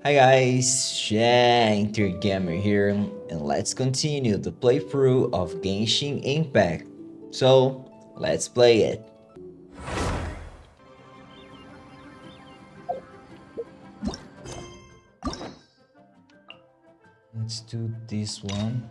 Hi guys, Shinter Gamer here, and let's continue the playthrough of Genshin Impact. So, let's play it. Let's do this one.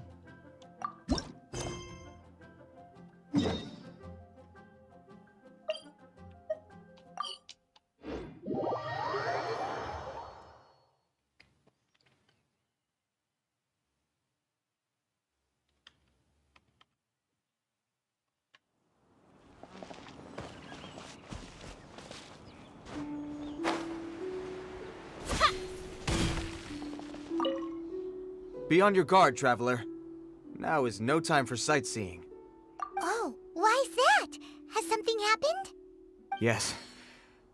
Be on your guard, traveler. Now is no time for sightseeing. Oh, why's that? Has something happened? Yes.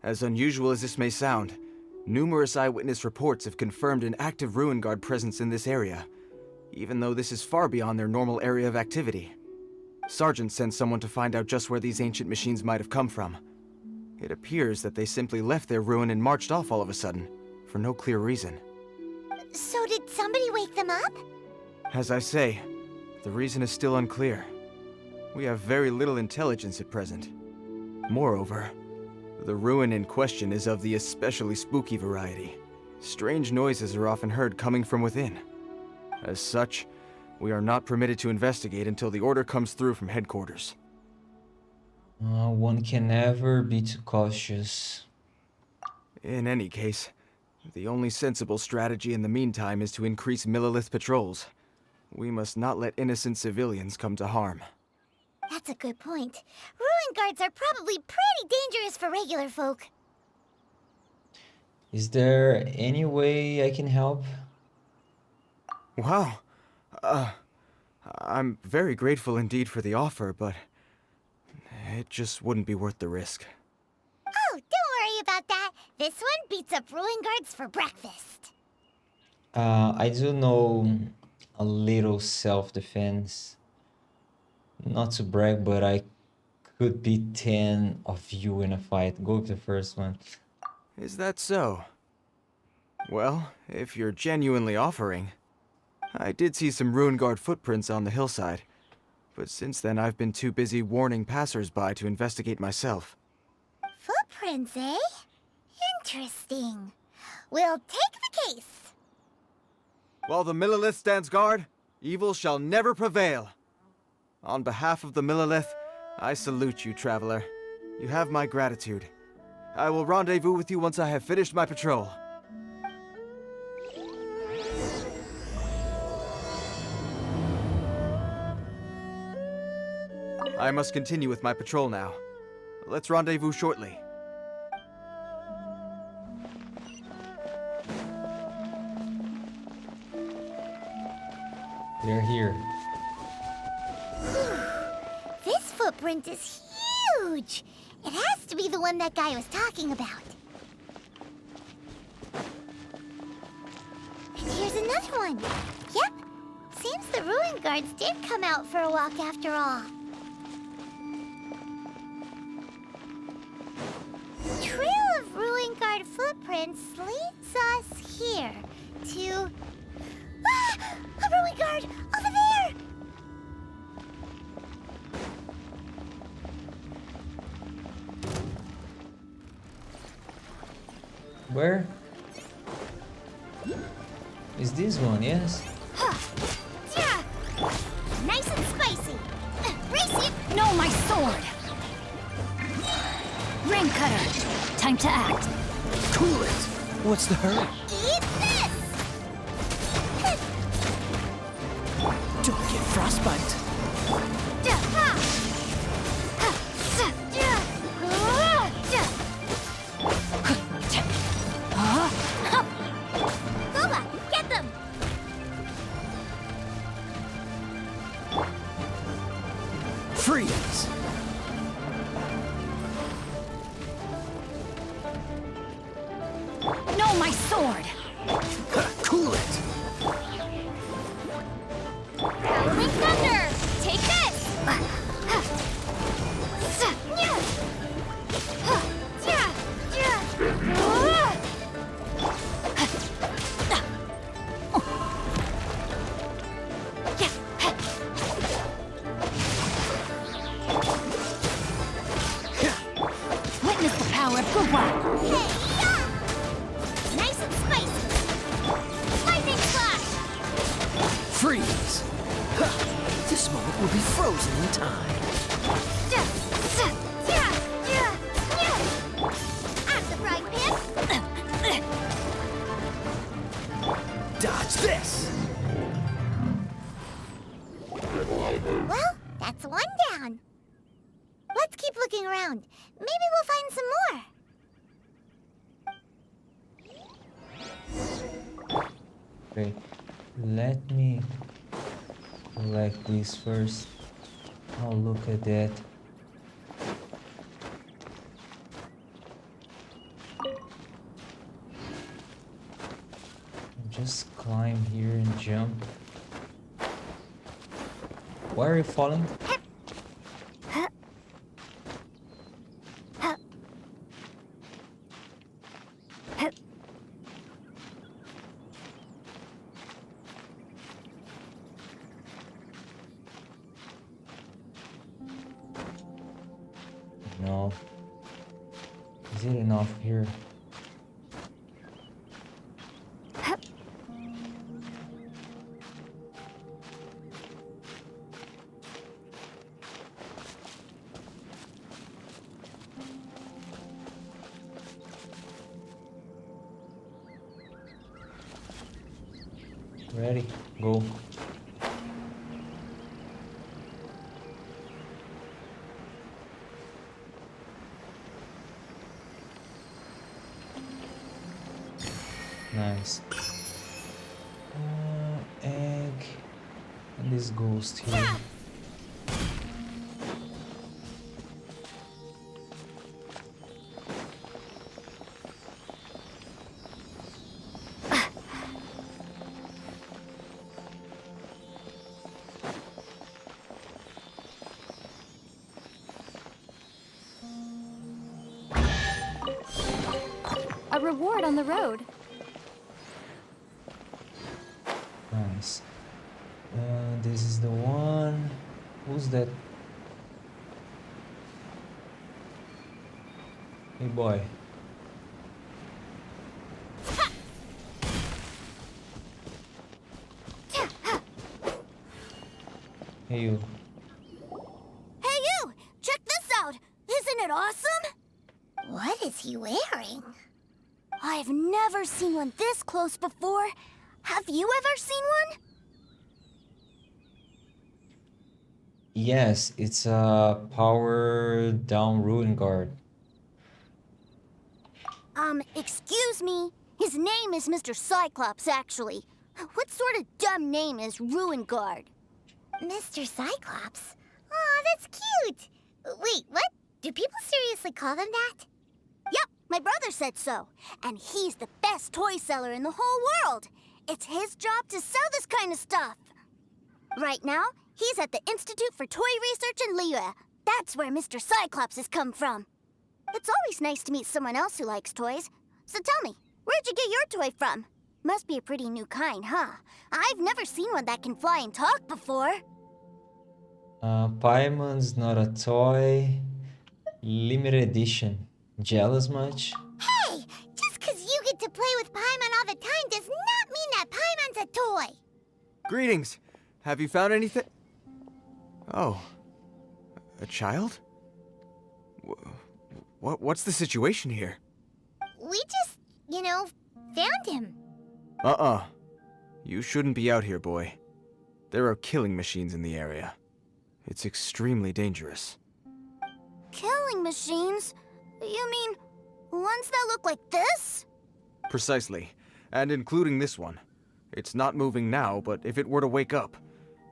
As unusual as this may sound, numerous eyewitness reports have confirmed an active Ruin Guard presence in this area, even though this is far beyond their normal area of activity. Sergeant sent someone to find out just where these ancient machines might have come from. It appears that they simply left their ruin and marched off all of a sudden, for no clear reason. So did somebody wake them up? As I say, the reason is still unclear. We have very little intelligence at present. Moreover, the ruin in question is of the especially spooky variety. Strange noises are often heard coming from within. As such, we are not permitted to investigate until the order comes through from headquarters. One can never be too cautious. In any case, the only sensible strategy in the meantime is to increase Millilith patrols. We must not let innocent civilians come to harm. That's a good point. Ruin guards are probably pretty dangerous for regular folk. Is there any way I can help? Wow. I'm very grateful indeed for the offer, but it just wouldn't be worth the risk. Oh, don't worry about that. This one beats up ruin guards for breakfast. I do know a little self-defense. Not to brag, but I could beat 10 of you in a fight. Go with the first one. Is that so? Well, if you're genuinely offering. I did see some Ruin Guard footprints on the hillside, but since then I've been too busy warning passers-by to investigate myself. Footprints, eh? Interesting. We'll take the case. While the Millilith stands guard, evil shall never prevail. On behalf of the Millilith, I salute you, traveler. You have my gratitude. I will rendezvous with you once I have finished my patrol. I must continue with my patrol now. Let's rendezvous shortly. They're here. This footprint is huge. It has to be the one that guy was talking about. And here's another one. Yep. Seems the ruin guards did come out for a walk after all. Trail of ruin guard footprints leads us here to... Ah! A ruin guard! Over there! Where? Is this one, yes? Yeah. Nice and spicy. Racy! No, my sword! Ring cutter! Time to act. Cool it! What's the hurry? Eat this! Don't get frostbite. Boba, get them! Freeze! No, my sword! Cool it! Howling thunder! Take this! This moment will be frozen in time. I'm the frying pan. Dodge this! Well, that's one down. Let's keep looking around. Maybe we'll find some more. Okay, let me collect this first. Oh, look at that. Just climb here and jump. Why are you falling? No. Is it enough here? Ready? Go. Nice. Egg. And this ghost here. A reward on the road. Nice. This is the one. Who's that? Hey boy. Hey you. Hey you! Check this out! Isn't it awesome? What is he wearing? I've never seen one this close before. Have you ever seen one? Yes, it's a power down ruin guard. Excuse me. His name is Mr. Cyclops, actually. What sort of dumb name is Ruin Guard? Mr. Cyclops? Aw, that's cute. Wait, what? Do people seriously call him that? Yep, my brother said so. And he's the best toy seller in the whole world. It's his job to sell this kind of stuff. Right now, he's at the Institute for Toy Research in Liyue. That's where Mr. Cyclops has come from. It's always nice to meet someone else who likes toys. So tell me, where'd you get your toy from? Must be a pretty new kind, huh? I've never seen one that can fly and talk before. Paimon's not a toy. Limited edition. Jealous much? Hey, just 'cause you get to play with Paimon all the time does not mean that Paimon's a toy. Greetings. Have you found anything? Oh. A child? What's the situation here? We just, found him. Uh-uh. You shouldn't be out here, boy. There are killing machines in the area. It's extremely dangerous. Killing machines? You mean ones that look like this? Precisely. And including this one. It's not moving now, but if it were to wake up,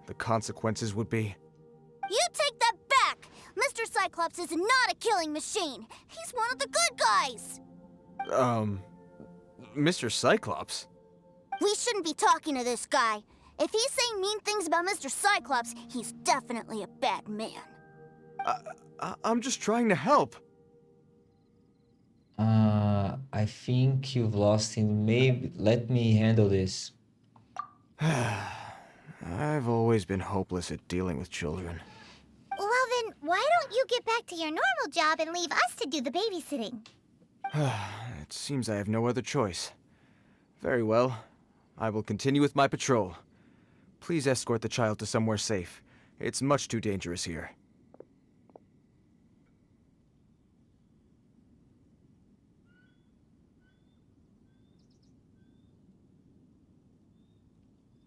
the consequences would be... You take that back! Mr. Cyclops is not a killing machine. He's one of the good guys. Mr. Cyclops? We shouldn't be talking to this guy. If he's saying mean things about Mr. Cyclops, he's definitely a bad man. I'm just trying to help. I think you've lost him. Maybe let me handle this. I've always been hopeless at dealing with children. Well then, why don't you get back to your normal job and leave us to do the babysitting? It seems I have no other choice. Very well. I will continue with my patrol. Please escort the child to somewhere safe. It's much too dangerous here.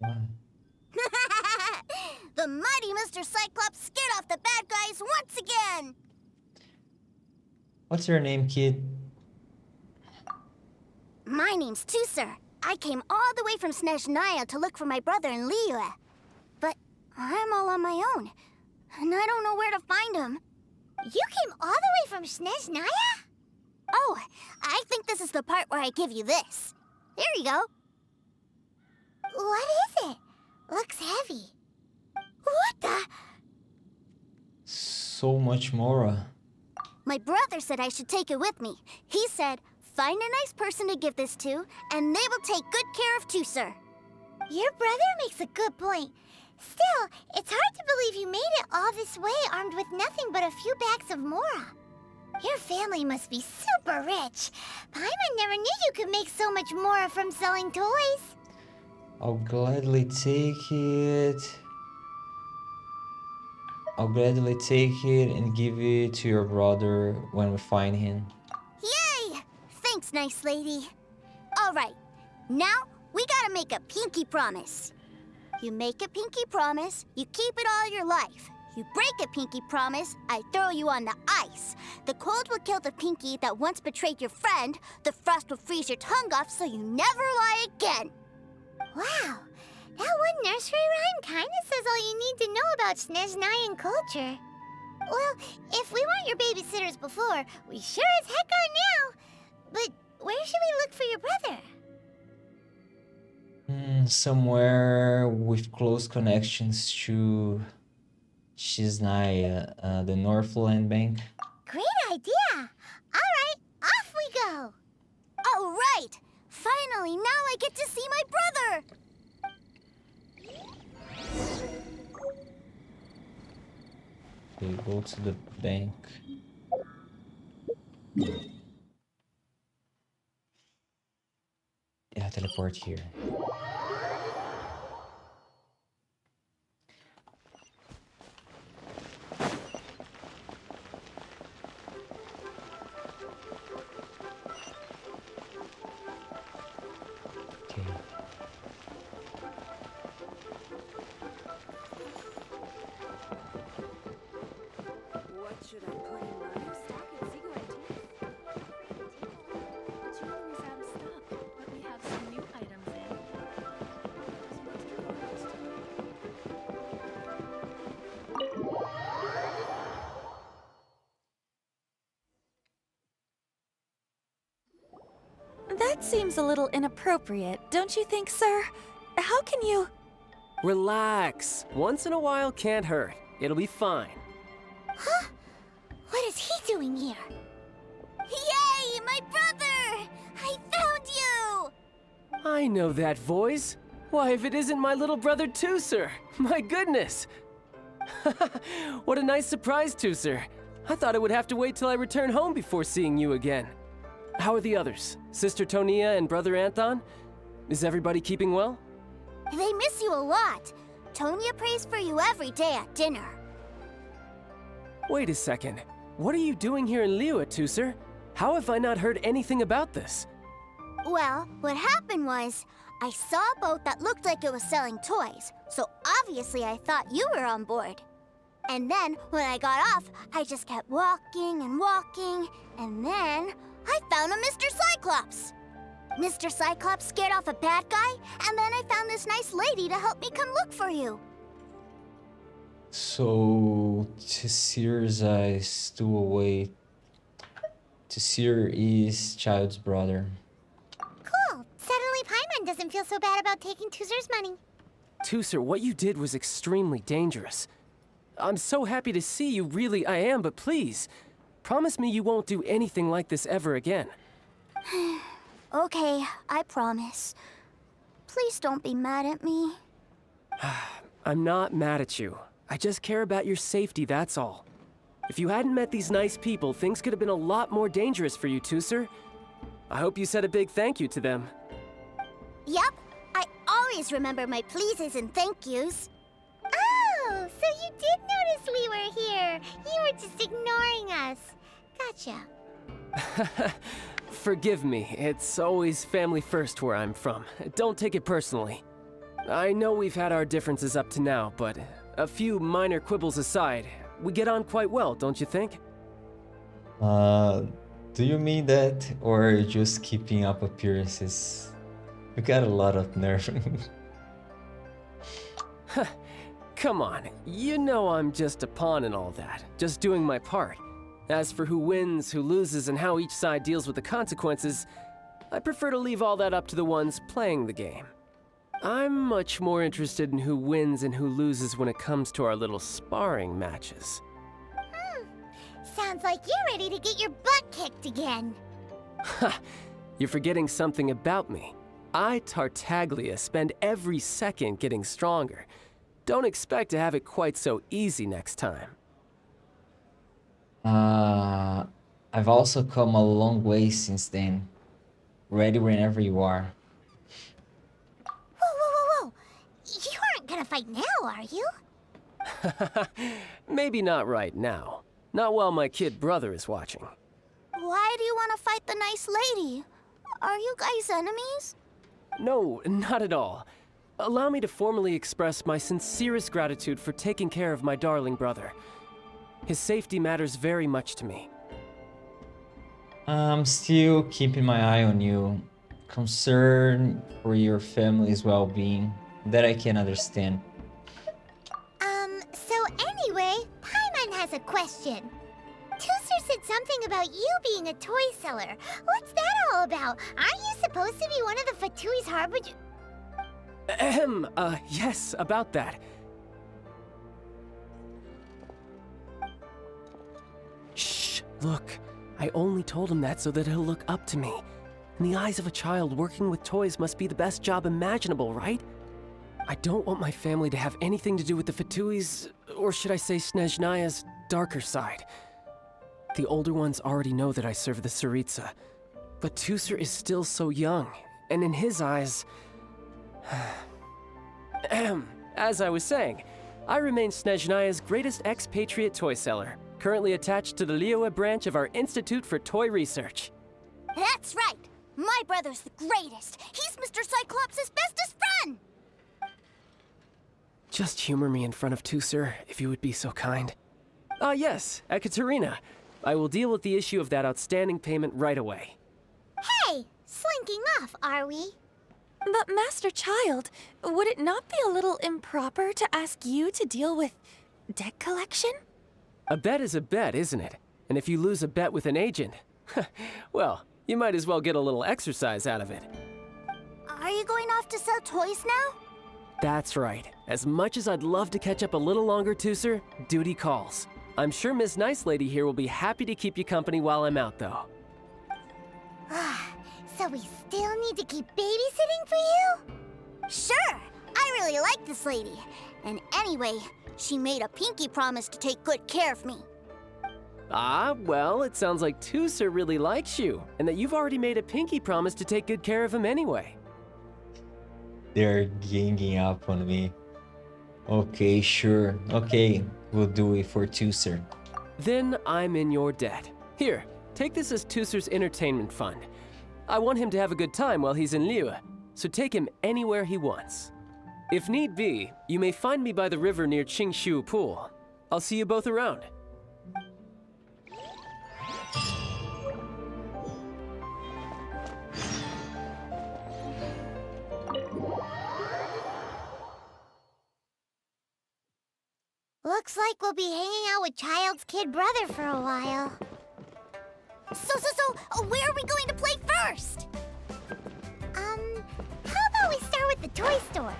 Wow. The mighty Mr. Cyclops scared off the bad guys once again! What's your name, kid? My name's Tusser. I came all the way from Snezhnaya to look for my brother in Liyue. But I'm all on my own, and I don't know where to find him. You came all the way from Snezhnaya? Oh, I think this is the part where I give you this. Here you go. What is it? Looks heavy. What the? So much Mora. My brother said I should take it with me. He said, find a nice person to give this to, and they will take good care of Tusser. Your brother makes a good point. Still, it's hard to believe you made it all this way armed with nothing but a few bags of Mora. Your family must be super rich. Paimon never knew you could make so much Mora from selling toys. I'll gladly take it. I'll gladly take it and give it to your brother when we find him. Yay! Thanks, nice lady. All right, now we gotta make a pinky promise. You make a pinky promise, you keep it all your life. You break a pinky promise, I throw you on the ice. The cold will kill the pinky that once betrayed your friend. The frost will freeze your tongue off so you never lie again. Wow, that one nursery rhyme kinda says all you need to know about Snezhnayan culture. Well, if we weren't your babysitters before, we sure as heck are now. But where should we look for your brother? Somewhere with close connections to Shinje, the Northland Bank. Great idea! Alright, off we go! All right! Finally, now I get to see my brother! Okay, go to the bank. Yeah, teleport here. Okay. What should I play next? Jewelry is out of stock, but we have some new items in. That seems a little inappropriate, don't you think, sir? How can you... Relax. Once in a while can't hurt. It'll be fine. Huh? What is he doing here? Yay, my brother! I found you! I know that voice. Why, if it isn't my little brother Tusser! My goodness! What a nice surprise, Tusser. I thought I would have to wait till I return home before seeing you again. How are the others? Sister Tonia and Brother Anton? Is everybody keeping well? They miss you a lot. Tonya prays for you every day at dinner. Wait a second. What are you doing here in Liyue, Tusser? How have I not heard anything about this? Well, what happened was, I saw a boat that looked like it was selling toys, so obviously I thought you were on board. And then, when I got off, I just kept walking and walking, and then I found a Mr. Cyclops. Mr. Cyclops scared off a bad guy, and then I found this nice lady to help me come look for you. So, Tsir's still away. Tsir is Childe's brother. Cool. Suddenly Paimon doesn't feel so bad about taking Tusser's money. Tusser, what you did was extremely dangerous. I'm so happy to see you, really I am, but please, promise me you won't do anything like this ever again. Okay, I promise. Please don't be mad at me. I'm not mad at you. I just care about your safety, that's all. If you hadn't met these nice people, things could have been a lot more dangerous for you, Tusser. I hope you said a big thank you to them. Yep, I always remember my pleases and thank yous. Oh, Oh, so you did notice we were here. You were just ignoring us. Gotcha. Forgive me, it's always family first where I'm from. Don't take it personally. I know we've had our differences up to now, but a few minor quibbles aside, we get on quite well, don't you think? Do you mean that, or just keeping up appearances? You got a lot of nerve. Come on, you know I'm just a pawn and all that, just doing my part. As for who wins, who loses, and how each side deals with the consequences, I prefer to leave all that up to the ones playing the game. I'm much more interested in who wins and who loses when it comes to our little sparring matches. Sounds like you're ready to get your butt kicked again. Ha! You're forgetting something about me. I, Tartaglia, spend every second getting stronger. Don't expect to have it quite so easy next time. I've also come a long way since then. Ready whenever you are. Whoa. You aren't gonna fight now, are you? Maybe not right now. Not while my kid brother is watching. Why do you want to fight the nice lady? Are you guys enemies? No, not at all. Allow me to formally express my sincerest gratitude for taking care of my darling brother. His safety matters very much to me. I'm still keeping my eye on you. Concern for your family's well-being. That I can understand. So anyway, Paimon has a question. Tooser said something about you being a toy seller. What's that all about? Aren't you supposed to be one of the Fatui's harbinger? Yes, about that. Shh, look. I only told him that so that he'll look up to me. In the eyes of a child, working with toys must be the best job imaginable, right? I don't want my family to have anything to do with the Fatui's, or should I say Snezhnaya's, darker side. The older ones already know that I serve the Tsaritsa, but Tooser is still so young, and in his eyes... As I was saying, I remain Snezhnaya's greatest expatriate toy seller, currently attached to the Liyue branch of our Institute for Toy Research. That's right. My brother's the greatest. He's Mr. Cyclops' bestest friend. Just humor me in front of Tooser, if you would be so kind. Ah, yes, Ekaterina. I will deal with the issue of that outstanding payment right away. Hey, slinking off, are we? But Master Child, would it not be a little improper to ask you to deal with debt collection? A bet is a bet, isn't it? And if you lose a bet with an agent, well, you might as well get a little exercise out of it. Are you going off to sell toys now? That's right. As much as I'd love to catch up a little longer, Tooser, duty calls. I'm sure Miss Nice Lady here will be happy to keep you company while I'm out, though. So we still need to keep babysitting for you? Sure. I really like this lady. And anyway, she made a pinky promise to take good care of me. Ah, well, it sounds like Tooser really likes you, and that you've already made a pinky promise to take good care of him anyway. They're ganging up on me. Okay, sure. Okay, we'll do it for Tooser. Then I'm in your debt. Here, take this as Tooser's entertainment fund. I want him to have a good time while he's in Liyue, so take him anywhere he wants. If need be, you may find me by the river near Qingshu Pool. I'll see you both around. Looks like we'll be hanging out with Child's kid brother for a while. So, where are we going to play first? How about we start with the toy store?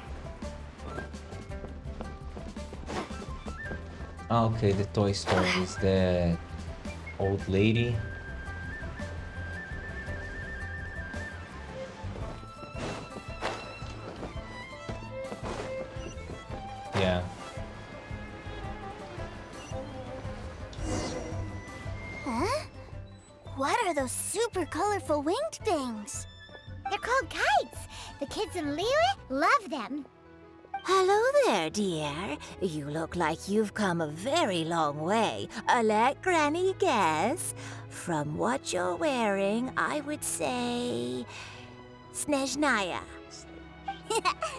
Okay, the toy store is that old lady. Yeah. Huh? What are those super colorful winged things? They're called kites. The kids in Liyue love them. Hello there, dear. You look like you've come a very long way. Let Granny guess. From what you're wearing, I would say... Snezhnaya.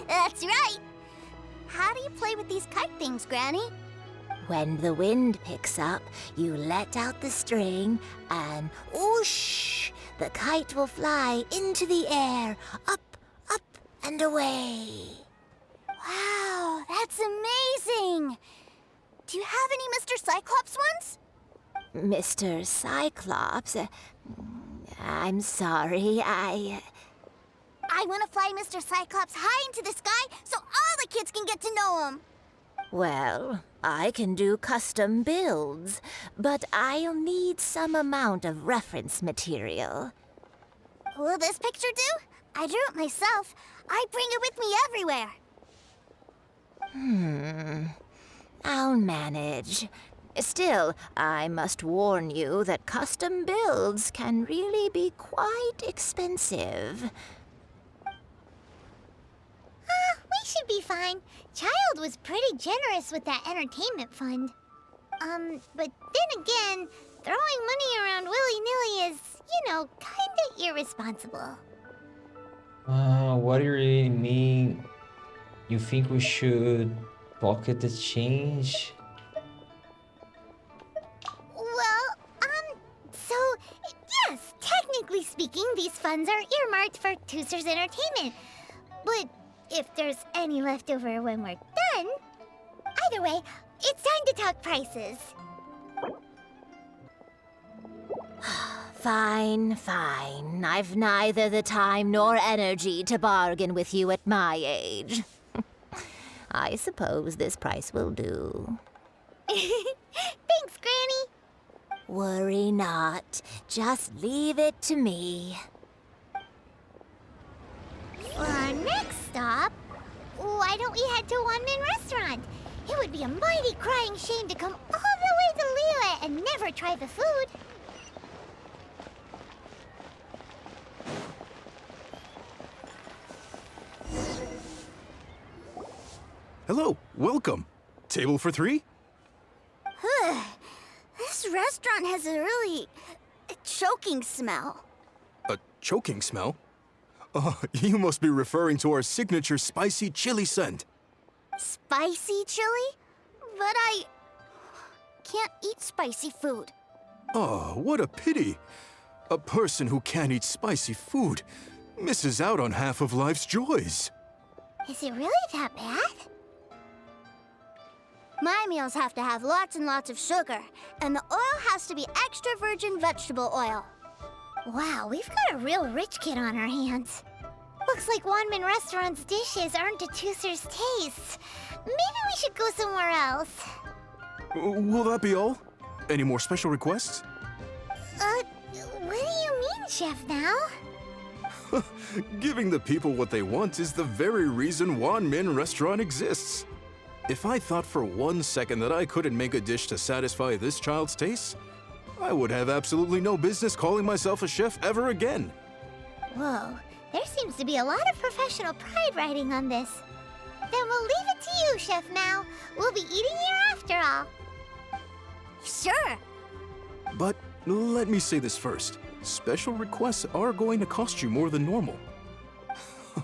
That's right. How do you play with these kite things, Granny? When the wind picks up, you let out the string, and whoosh! The kite will fly into the air, up, and away. Wow, that's amazing! Do you have any Mr. Cyclops ones? Mr. Cyclops, I'm sorry, I want to fly Mr. Cyclops high into the sky so all the kids can get to know him. Well, I can do custom builds, but I'll need some amount of reference material. Will this picture do? I drew it myself. I bring it with me everywhere. I'll manage. Still, I must warn you that custom builds can really be quite expensive. We should be fine. Childe was pretty generous with that entertainment fund. But then again, throwing money around willy-nilly is, kinda irresponsible. What do you really mean? You think we should pocket the change? Well, so, yes, technically speaking, these funds are earmarked for Tooser's entertainment. But if there's any left over when we're done... Either way, it's time to talk prices. Fine. I've neither the time nor energy to bargain with you at my age. I suppose this price will do. Thanks, Granny. Worry not. Just leave it to me. For our next stop, why don't we head to One Man Restaurant? It would be a mighty crying shame to come all the way to Liyue and never try the food. Hello, welcome. Table for 3? This restaurant has a really choking smell. A choking smell? Oh, you must be referring to our signature spicy chili scent. Spicy chili? But I can't eat spicy food. Oh, what a pity. A person who can't eat spicy food misses out on half of life's joys. Is it really that bad? My meals have to have lots and lots of sugar, and the oil has to be extra virgin vegetable oil. Wow, we've got a real rich kid on our hands. Looks like One Man Restaurant's dishes aren't to Tooser's taste. Maybe we should go somewhere else. Will that be all? Any more special requests? What do you mean, Chef now? Giving the people what they want is the very reason One Min Restaurant exists. If I thought for 1 second that I couldn't make a dish to satisfy this child's tastes, I would have absolutely no business calling myself a chef ever again. Whoa, there seems to be a lot of professional pride riding on this. Then we'll leave it to you, Chef Mao. We'll be eating here after all. Sure. But let me say this first. Special requests are going to cost you more than normal.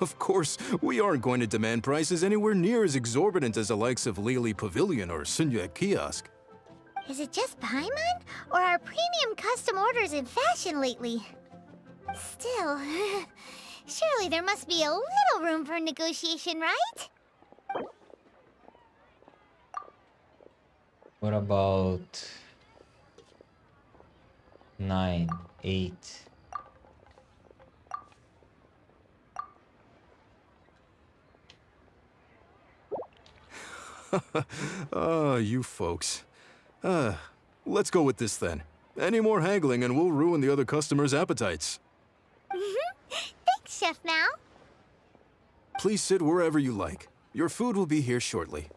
Of course, we aren't going to demand prices anywhere near as exorbitant as the likes of Lily Pavilion or Shinje Kiosk. Is it just Paimon, or are premium custom orders in fashion lately? Still, surely there must be a little room for negotiation, right? What about 9, 8? You folks. Let's go with this then. Any more haggling and we'll ruin the other customers' appetites. Thanks, Chef Mao. Please sit wherever you like. Your food will be here shortly.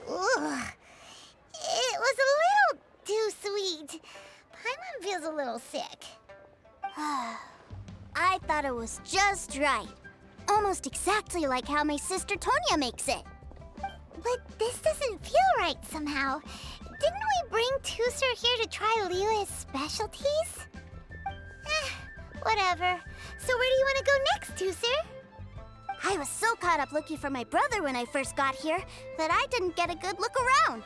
Ugh. was a little sick. I thought it was just right. Almost exactly like how my sister Tonya makes it. But this doesn't feel right somehow. Didn't we bring Tusser here to try Liyue's specialties? Whatever. So where do you want to go next, Tusser? I was so caught up looking for my brother when I first got here that I didn't get a good look around.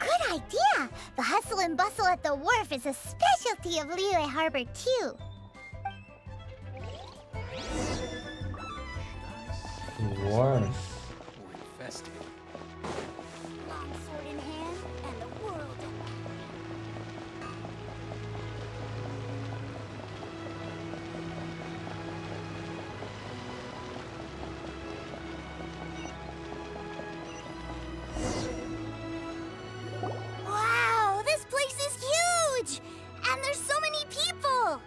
Good idea! The hustle and bustle at the wharf is a specialty of Liyue Harbor, too. Wharf. We're infested. Long sword in hand and the world. Wow, this place is huge! And there's so many people!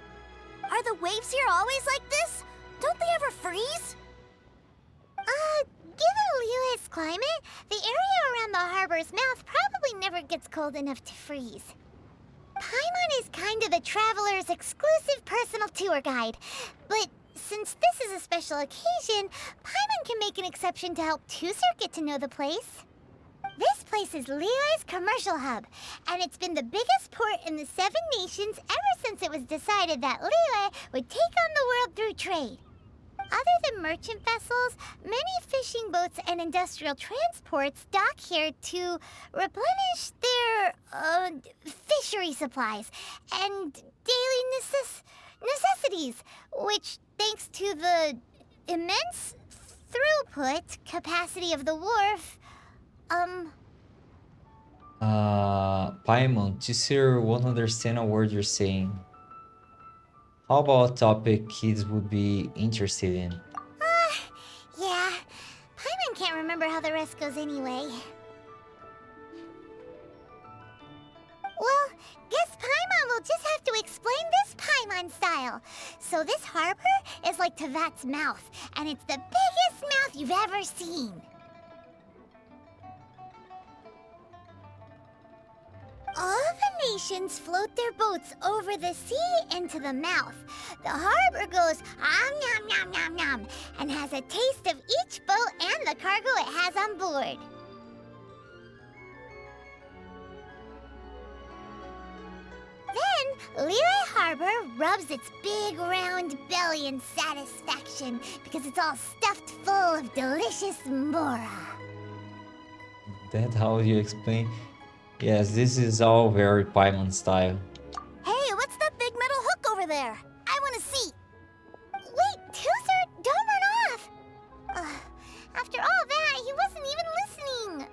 Are the waves here always like this? Don't they ever freeze? Given Liyue's climate, the area around the harbor's mouth probably never gets cold enough to freeze. Paimon is kind of the traveler's exclusive personal tour guide, but since this is a special occasion, Paimon can make an exception to help Tusser get to know the place. This place is Liyue's commercial hub, and it's been the biggest port in the Seven Nations ever since it was decided that Liyue would take on the world through trade. Other than merchant vessels, many fishing boats and industrial transports dock here to replenish their fishery supplies and daily necessities, which, thanks to the immense throughput capacity of the wharf, Paimon, Tisser won't understand a word you're saying. How about a topic kids would be interested in? Yeah. Paimon can't remember how the rest goes anyway. Well, guess Paimon will just have to explain this Paimon style. So this harbor is like Tevat's mouth, and it's the biggest mouth you've ever seen. All the nations float their boats over the sea into the mouth. The harbor goes nom nom nom nom and has a taste of each boat and the cargo it has on board. Then, Liyue Harbor rubs its big round belly in satisfaction because it's all stuffed full of delicious mora. That's how you explain? Yes, this is all very Paimon style. Hey, what's that big metal hook over there? I want to see. Wait, Tusser, don't run off! After all that, he wasn't even listening.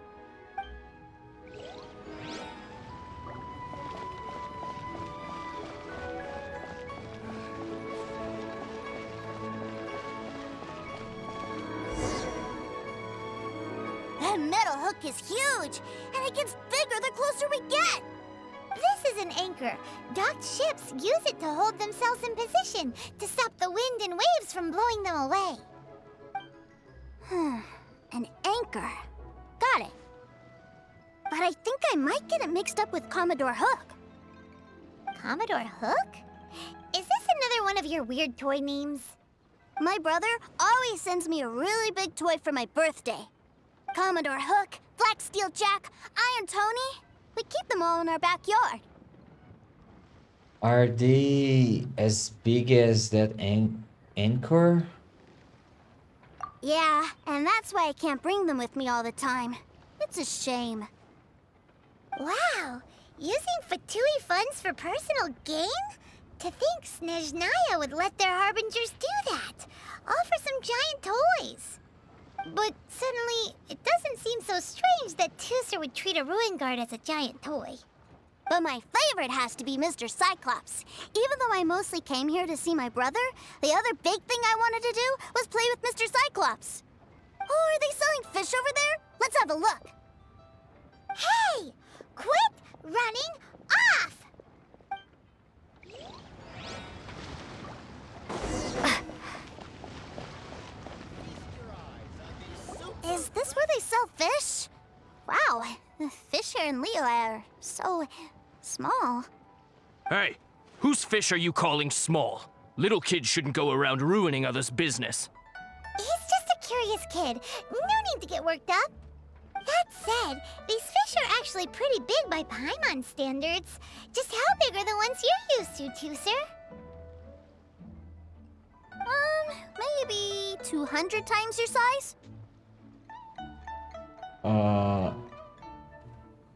That metal hook is huge, and it gets bigger the closer we get. This is an anchor. Docked ships use it to hold themselves in position to stop the wind and waves from blowing them away. An anchor. Got it. But I think I might get it mixed up with Commodore Hook. Commodore Hook? Is this another one of your weird toy names? My brother always sends me a really big toy for my birthday. Commodore Hook, Black Steel Jack, Iron Tony. We keep them all in our backyard. Are they as big as that anchor? Yeah, and that's why I can't bring them with me all the time. It's a shame. Wow! Using Fatui funds for personal gain? To think Snezhnaya would let their harbingers do that. All for some giant toys. But suddenly, it doesn't seem so strange that Tusser would treat a ruin guard as a giant toy. But my favorite has to be Mr. Cyclops. Even though I mostly came here to see my brother, the other big thing I wanted to do was play with Mr. Cyclops. Oh, are they selling fish over there? Let's have a look. Hey! Quit running off! Is this where they sell fish? Wow, the fish here in Liyue are so small. Hey, Whose fish are you calling small? Little kids shouldn't go around ruining others' business. He's just a curious kid. No need to get worked up. That said, these fish are actually pretty big by Paimon standards. Just how big are the ones you're used to, Tooser? Maybe 200 times your size?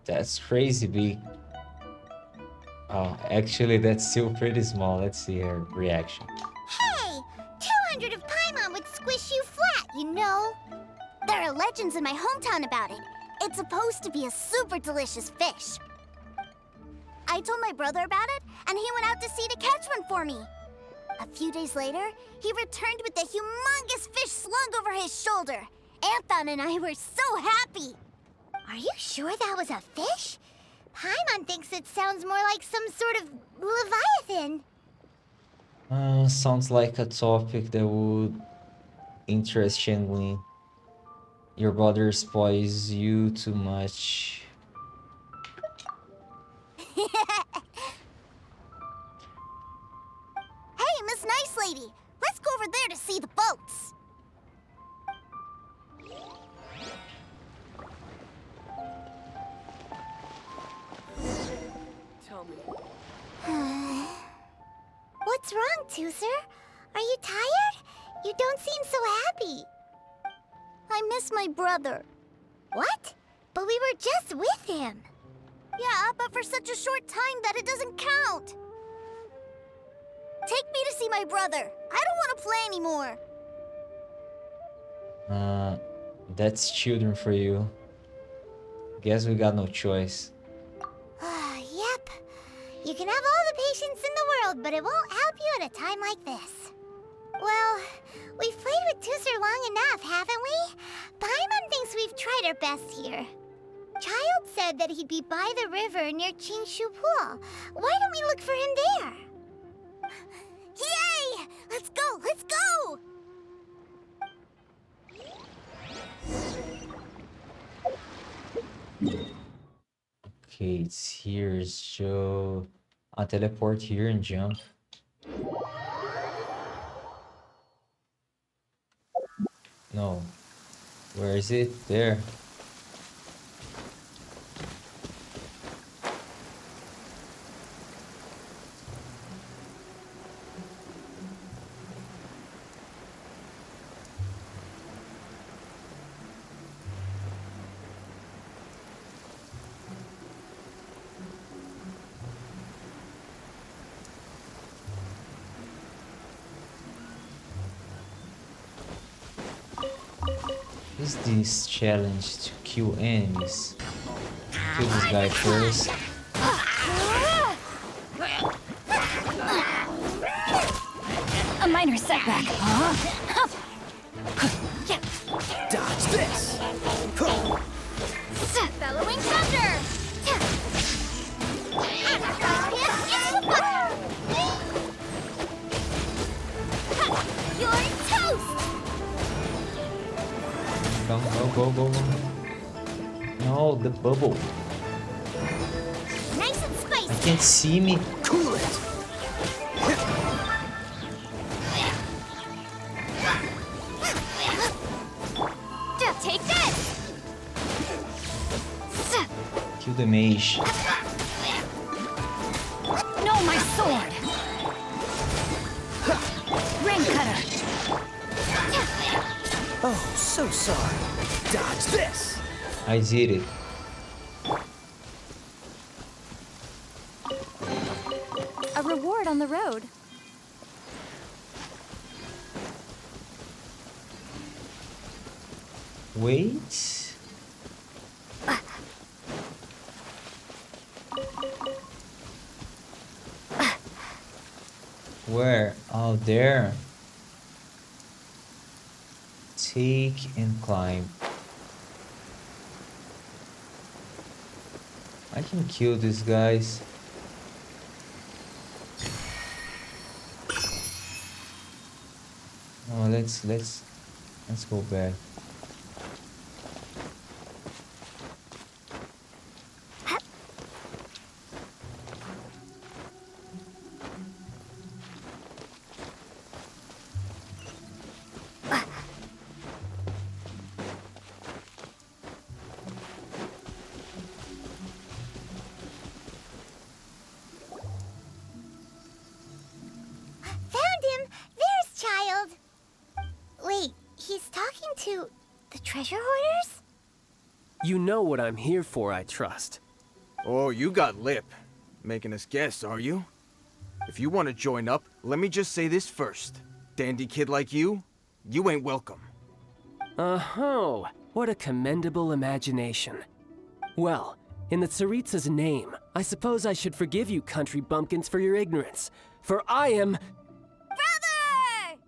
That's crazy big. Oh, actually, that's still pretty small. Let's see her reaction. Hey! 200 of Paimon would squish you flat, you know? There are legends in my hometown about it. It's supposed to be a super delicious fish. I told my brother about it, and he went out to sea to catch one for me. A few days later, he returned with a humongous fish slung over his shoulder. Anthon and I were so happy. Are you sure that was a fish? Paimon thinks it sounds more like some sort of leviathan. Sounds like a topic that would interest Shenlin. Your brother spoils you too much. Hey, Miss Nice Lady, let's go over there to see the boats. Tell me. What's wrong, Tooser? Are you tired? You don't seem so happy. I miss my brother. What? But we were just with him. Yeah, but for such a short time that it doesn't count. Take me to see my brother. I don't want to play anymore. That's children for you. Guess we got no choice. Yep. You can have all the patience in the world, but it won't help you at a time like this. Well, we've played with Tooser long enough, haven't we? Paimon thinks we've tried our best here. Childe said that he'd be by the river near Chingshu Pool. Why don't we look for him there? Yay! Let's go! Let's go! Okay, it's here, so I'll teleport here and jump. No. Where is it? There. Is this challenge to kill enemies? Kill this guy first. A minor setback, huh? Dodge this! Bellowing thunder! You're toast! Go, go, go, go. No, the bubble. Nice and spicy! You can't see me. Cool it! Take this! Kill the mage. No, my sword! Ring cutter! Oh, so sorry. Dodge this! I did it. A reward on the road. Wait. Where? Oh, there. Take and climb. I can kill these guys. Oh, let's go back. treasure hoarders? You know what I'm here for, I trust. Oh, you got lip. Making us guess, are you? If you want to join up, let me just say this first. Dandy kid like you ain't welcome. Oh, what a commendable imagination. Well, in the Tsaritsa's name, I suppose I should forgive you country bumpkins for your ignorance, for I am... Brother!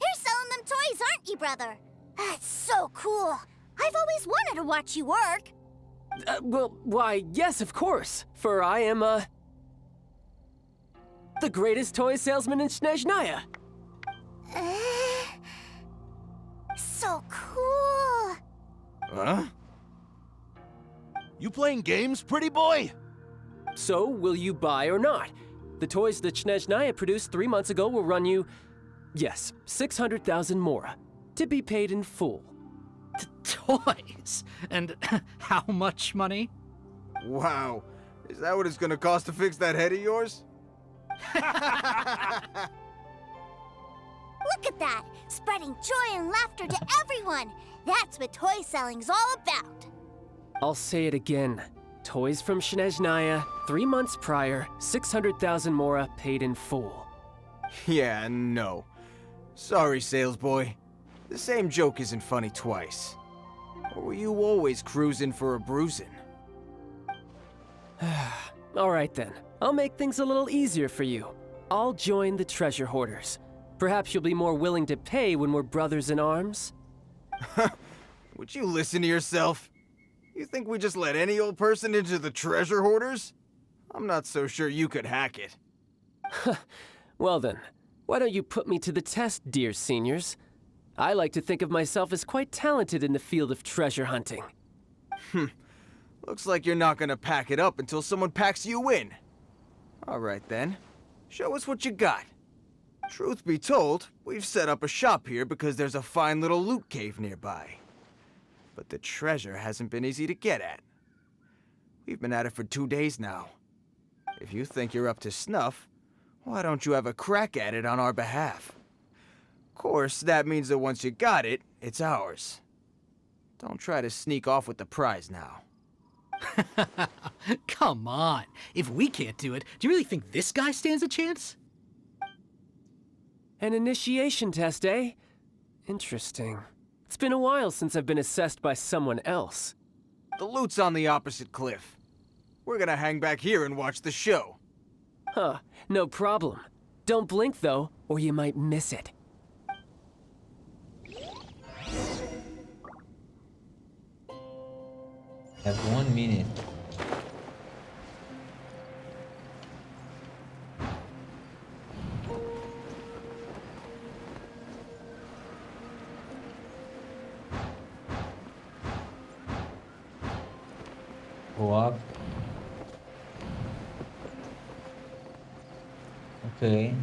You're selling them toys, aren't you, brother? That's so cool. I've always wanted to watch you work. Well, why, yes, of course, for I am, the greatest toy salesman in Snezhnaya. So cool. Huh? You playing games, pretty boy? So, will you buy or not? The toys that Snezhnaya produced 3 months ago will run you, yes, 600,000 mora, to be paid in full. Toys? And how much money? Wow. Is that what it's gonna cost to fix that head of yours? Look at that! Spreading joy and laughter to everyone! That's what toy selling's all about! I'll say it again. Toys from Snezhnaya, 3 months prior, 600,000 mora paid in full. Yeah, no. Sorry, sales boy. The same joke isn't funny twice. Or were you always cruising for a bruising? All right then, I'll make things a little easier for you. I'll join the treasure hoarders. Perhaps you'll be more willing to pay when we're brothers in arms? Would you listen to yourself? You think we just let any old person into the treasure hoarders? I'm not so sure you could hack it. Well then, why don't you put me to the test, dear seniors? I like to think of myself as quite talented in the field of treasure hunting. Looks like you're not gonna pack it up until someone packs you in. Alright then, show us what you got. Truth be told, we've set up a shop here because there's a fine little loot cave nearby. But the treasure hasn't been easy to get at. We've been at it for 2 days now. If you think you're up to snuff, why don't you have a crack at it on our behalf? Of course, that means that once you got it, it's ours. Don't try to sneak off with the prize now. Come on. If we can't do it, do you really think this guy stands a chance? An initiation test, eh? Interesting. It's been a while since I've been assessed by someone else. The loot's on the opposite cliff. We're gonna hang back here and watch the show. Huh, no problem. Don't blink though, or you might miss it. Have 1 minute. Go up. Okay.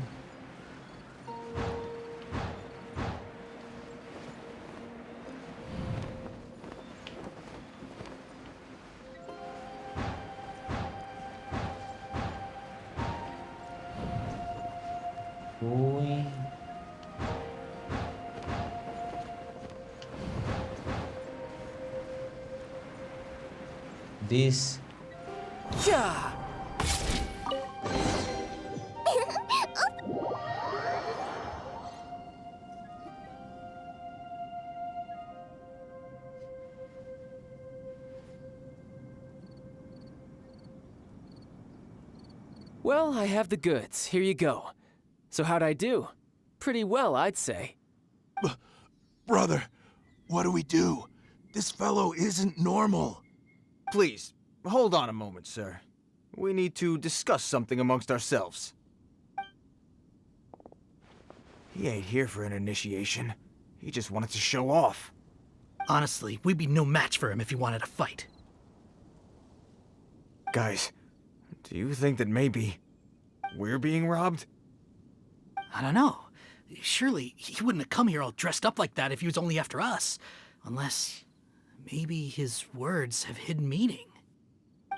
Going. This. Yeah! Well, I have the goods. Here you go. So how'd I do? Pretty well, I'd say. Brother, what do we do? This fellow isn't normal. Please, hold on a moment, sir. We need to discuss something amongst ourselves. He ain't here for an initiation. He just wanted to show off. Honestly, we'd be no match for him if he wanted to fight. Guys, do you think that maybe we're being robbed? I don't know. Surely he wouldn't have come here all dressed up like that if he was only after us. Unless maybe his words have hidden meaning.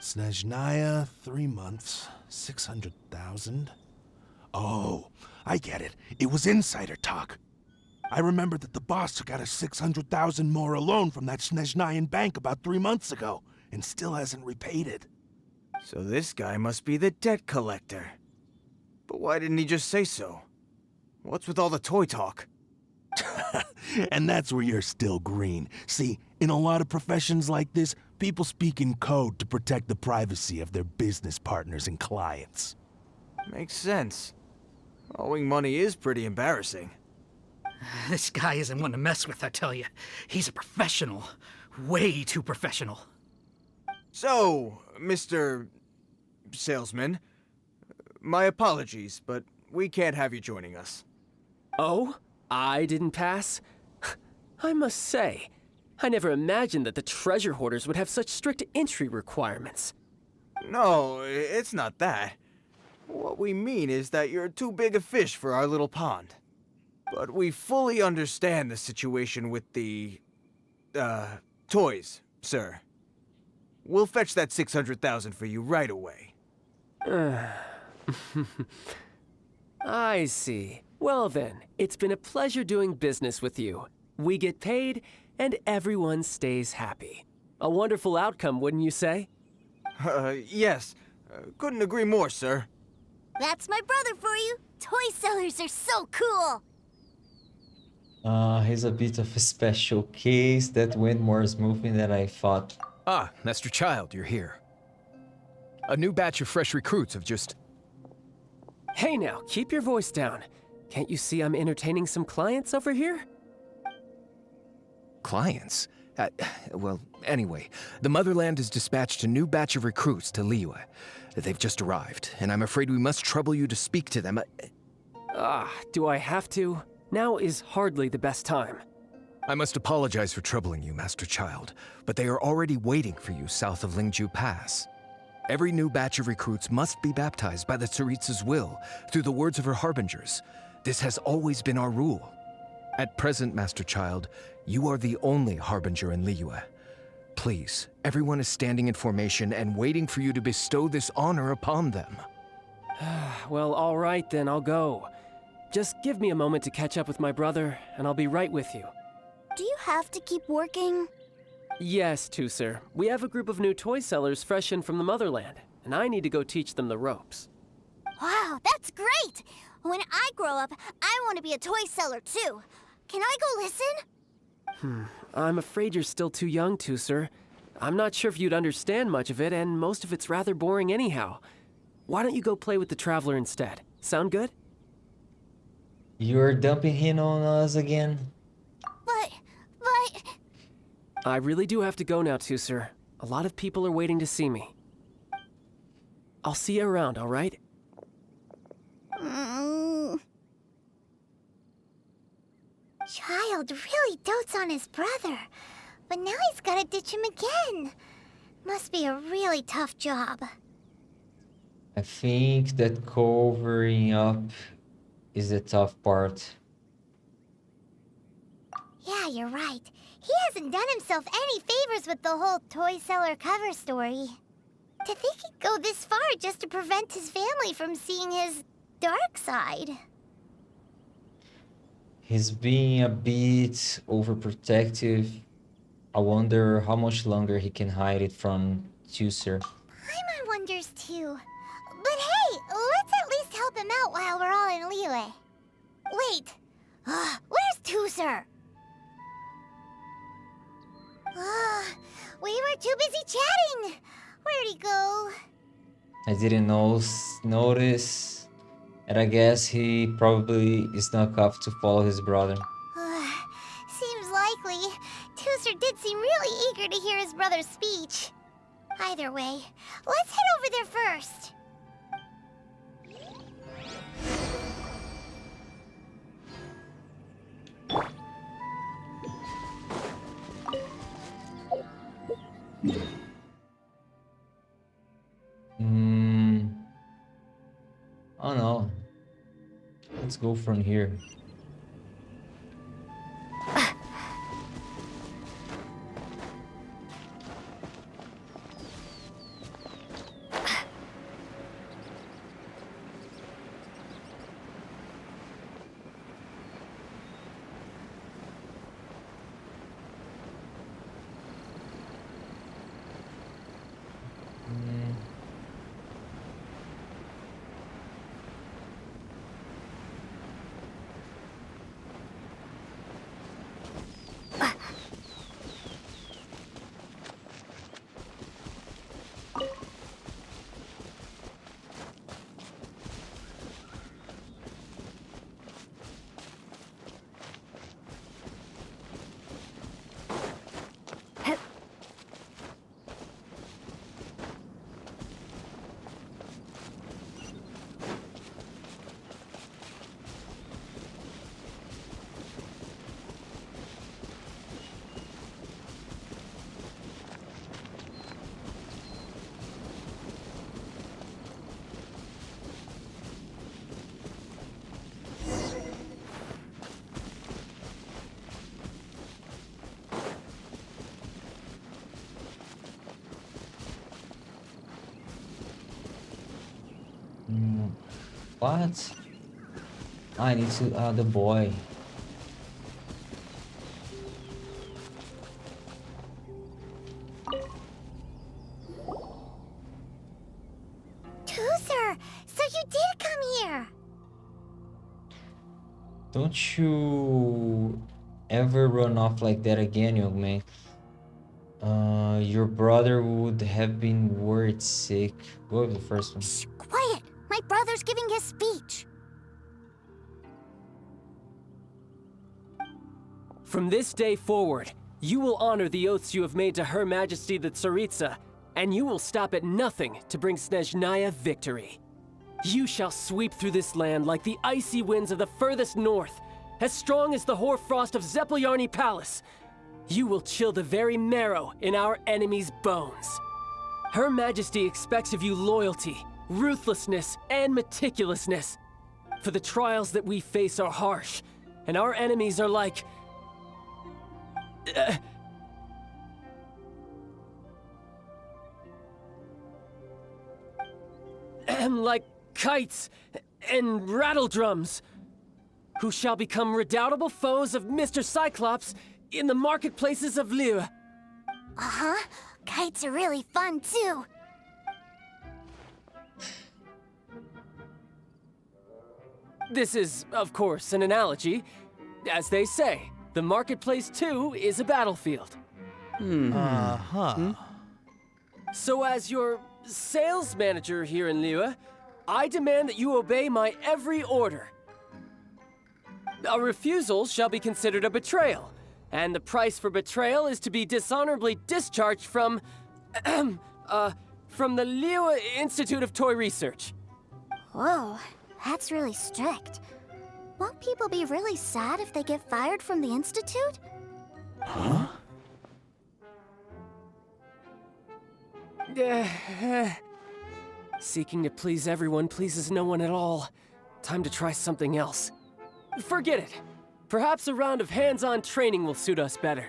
Snezhnaya, 3 months, 600,000. Oh, I get it. It was insider talk. I remember that the boss took out a 600,000 more loan from that Snezhnayan bank about 3 months ago, and still hasn't repaid it. So this guy must be the debt collector. But why didn't he just say so? What's with all the toy talk? And that's where you're still green. See, in a lot of professions like this, people speak in code to protect the privacy of their business partners and clients. Makes sense. Owing money is pretty embarrassing. This guy isn't one to mess with, I tell you. He's a professional. Way too professional. So, Mr. Salesman, my apologies, but we can't have you joining us. Oh? I didn't pass? I must say, I never imagined that the treasure hoarders would have such strict entry requirements. No, it's not that. What we mean is that you're too big a fish for our little pond. But we fully understand the situation with the, toys, sir. We'll fetch that 600,000 for you right away. I see. Well then, it's been a pleasure doing business with you. We get paid, and everyone stays happy. A wonderful outcome, wouldn't you say? Yes. Couldn't agree more, sir. That's my brother for you. Toy sellers are so cool. He's a bit of a special case that went more smoothly than I thought. Ah, Master Childe, you're here. A new batch of fresh recruits have just... Hey now, keep your voice down. Can't you see I'm entertaining some clients over here? Clients? Well, anyway, the Motherland has dispatched a new batch of recruits to Liyue. They've just arrived, and I'm afraid we must trouble you to speak to them. Do I have to? Now is hardly the best time. I must apologize for troubling you, Master Childe, but they are already waiting for you south of Lingju Pass. Every new batch of recruits must be baptized by the Tsaritsa's will, through the words of her harbingers. This has always been our rule. At present, Master Childe, you are the only harbinger in Liyue. Please, everyone is standing in formation and waiting for you to bestow this honor upon them. Well, all right then, I'll go. Just give me a moment to catch up with my brother, and I'll be right with you. Do you have to keep working? Yes, Tusser. We have a group of new toy sellers fresh in from the Motherland, and I need to go teach them the ropes. Wow, that's great! When I grow up, I want to be a toy seller too. Can I go listen? I'm afraid you're still too young, Tusser. I'm not sure if you'd understand much of it, and most of it's rather boring anyhow. Why don't you go play with the Traveler instead? Sound good? You're dumping him on us again? But... I really do have to go now, Tusser. A lot of people are waiting to see me. I'll see you around, all right? Childe really dotes on his brother, but now he's gotta ditch him again. Must be a really tough job. I think that covering up is the tough part. Yeah, you're right. He hasn't done himself any favors with the whole toy seller cover story. To think he'd go this far just to prevent his family from seeing his dark side. He's being a bit overprotective. I wonder how much longer he can hide it from Tusser. Paimon wonders too. But hey, let's at least help him out while we're all in Liyue. Wait, where's Tusser? We were too busy chatting. Where'd he go? I didn't notice, and I guess he probably snuck off to follow his brother. Seems likely. Tusser did seem really eager to hear his brother's speech. Either way, let's head over there first. Oh no. Let's go from here. What? I need to the boy. Tooser, so you did come here. Don't you ever run off like that again, young man. Your brother would have been worried sick. Go with the first one. Shh, quiet! My brother's giving his speech. From this day forward, you will honor the oaths you have made to Her Majesty the Tsaritsa, and you will stop at nothing to bring Snezhnaya victory. You shall sweep through this land like the icy winds of the furthest north, as strong as the hoarfrost of Zeppeljärni Palace. You will chill the very marrow in our enemies' bones. Her Majesty expects of you loyalty, ruthlessness, and meticulousness. For the trials that we face are harsh, and our enemies are like... like kites and rattledrums, who shall become redoubtable foes of Mr. Cyclops in the marketplaces of Liyue. Uh-huh. Kites are really fun, too. This is, of course, an analogy. As they say, the marketplace, too, is a battlefield. So as your sales manager here in Liyue, I demand that you obey my every order. A refusal shall be considered a betrayal, and the price for betrayal is to be dishonorably discharged from the Liyue Institute of Toy Research. Whoa, that's really strict. Won't people be really sad if they get fired from the Institute? Huh? Seeking to please everyone pleases no one at all. Time to try something else. Forget it. Perhaps a round of hands-on training will suit us better.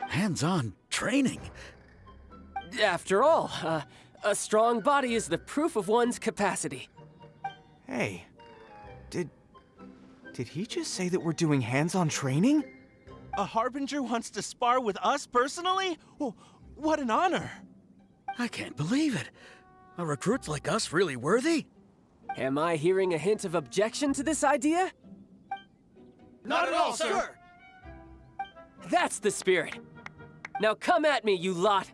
Hands-on training? After all, a strong body is the proof of one's capacity. Hey, did he just say that we're doing hands-on training? A Harbinger wants to spar with us personally? Oh, what an honor! I can't believe it. Are recruits like us really worthy? Am I hearing a hint of objection to this idea? Not at all, sir! That's the spirit. Now come at me, you lot.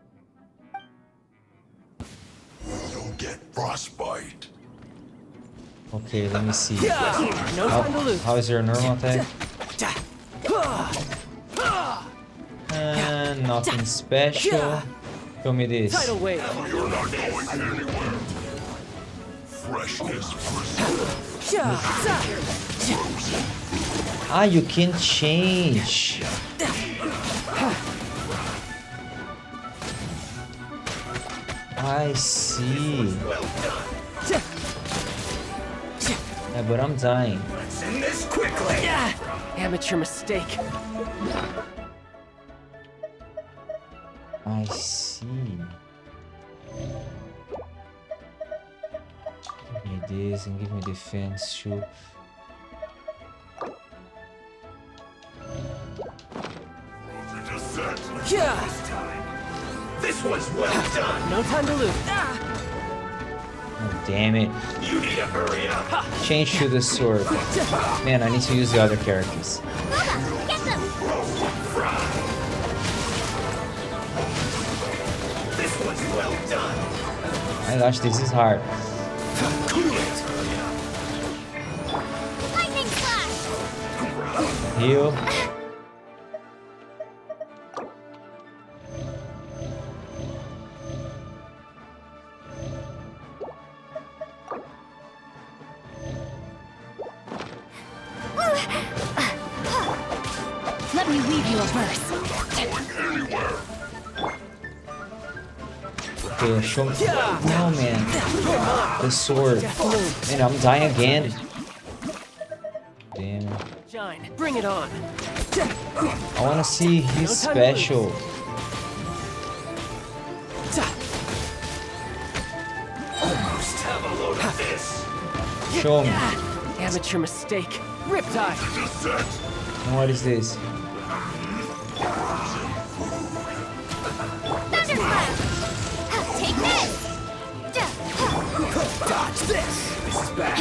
You'll get frostbite. Okay, let me see. No time to lose. How is your normal attack? Nothing special. Show me this. Tidal wave. You're not going anywhere. Freshness Ah, you can change. I see. Yeah, but I'm dying. Let's end this quickly! Amateur mistake. I see. Give me this and give me defense too. This was well done! No time to lose. Oh, damn it. You need to hurry up! Change to the sword. Man, I need to use the other characters. Mama, get them! This was well done! My gosh, this is hard. Lightning slash! Heal. Let me weave you a verse. Okay, show me. No, man. The sword. Man, I'm dying again. Damn. Shine, bring it on. I want to see his special. Almost have a load of Show me. Amateur mistake. Riptide. And what is this? Thunderclap! Take this! Dodge this. This is bad.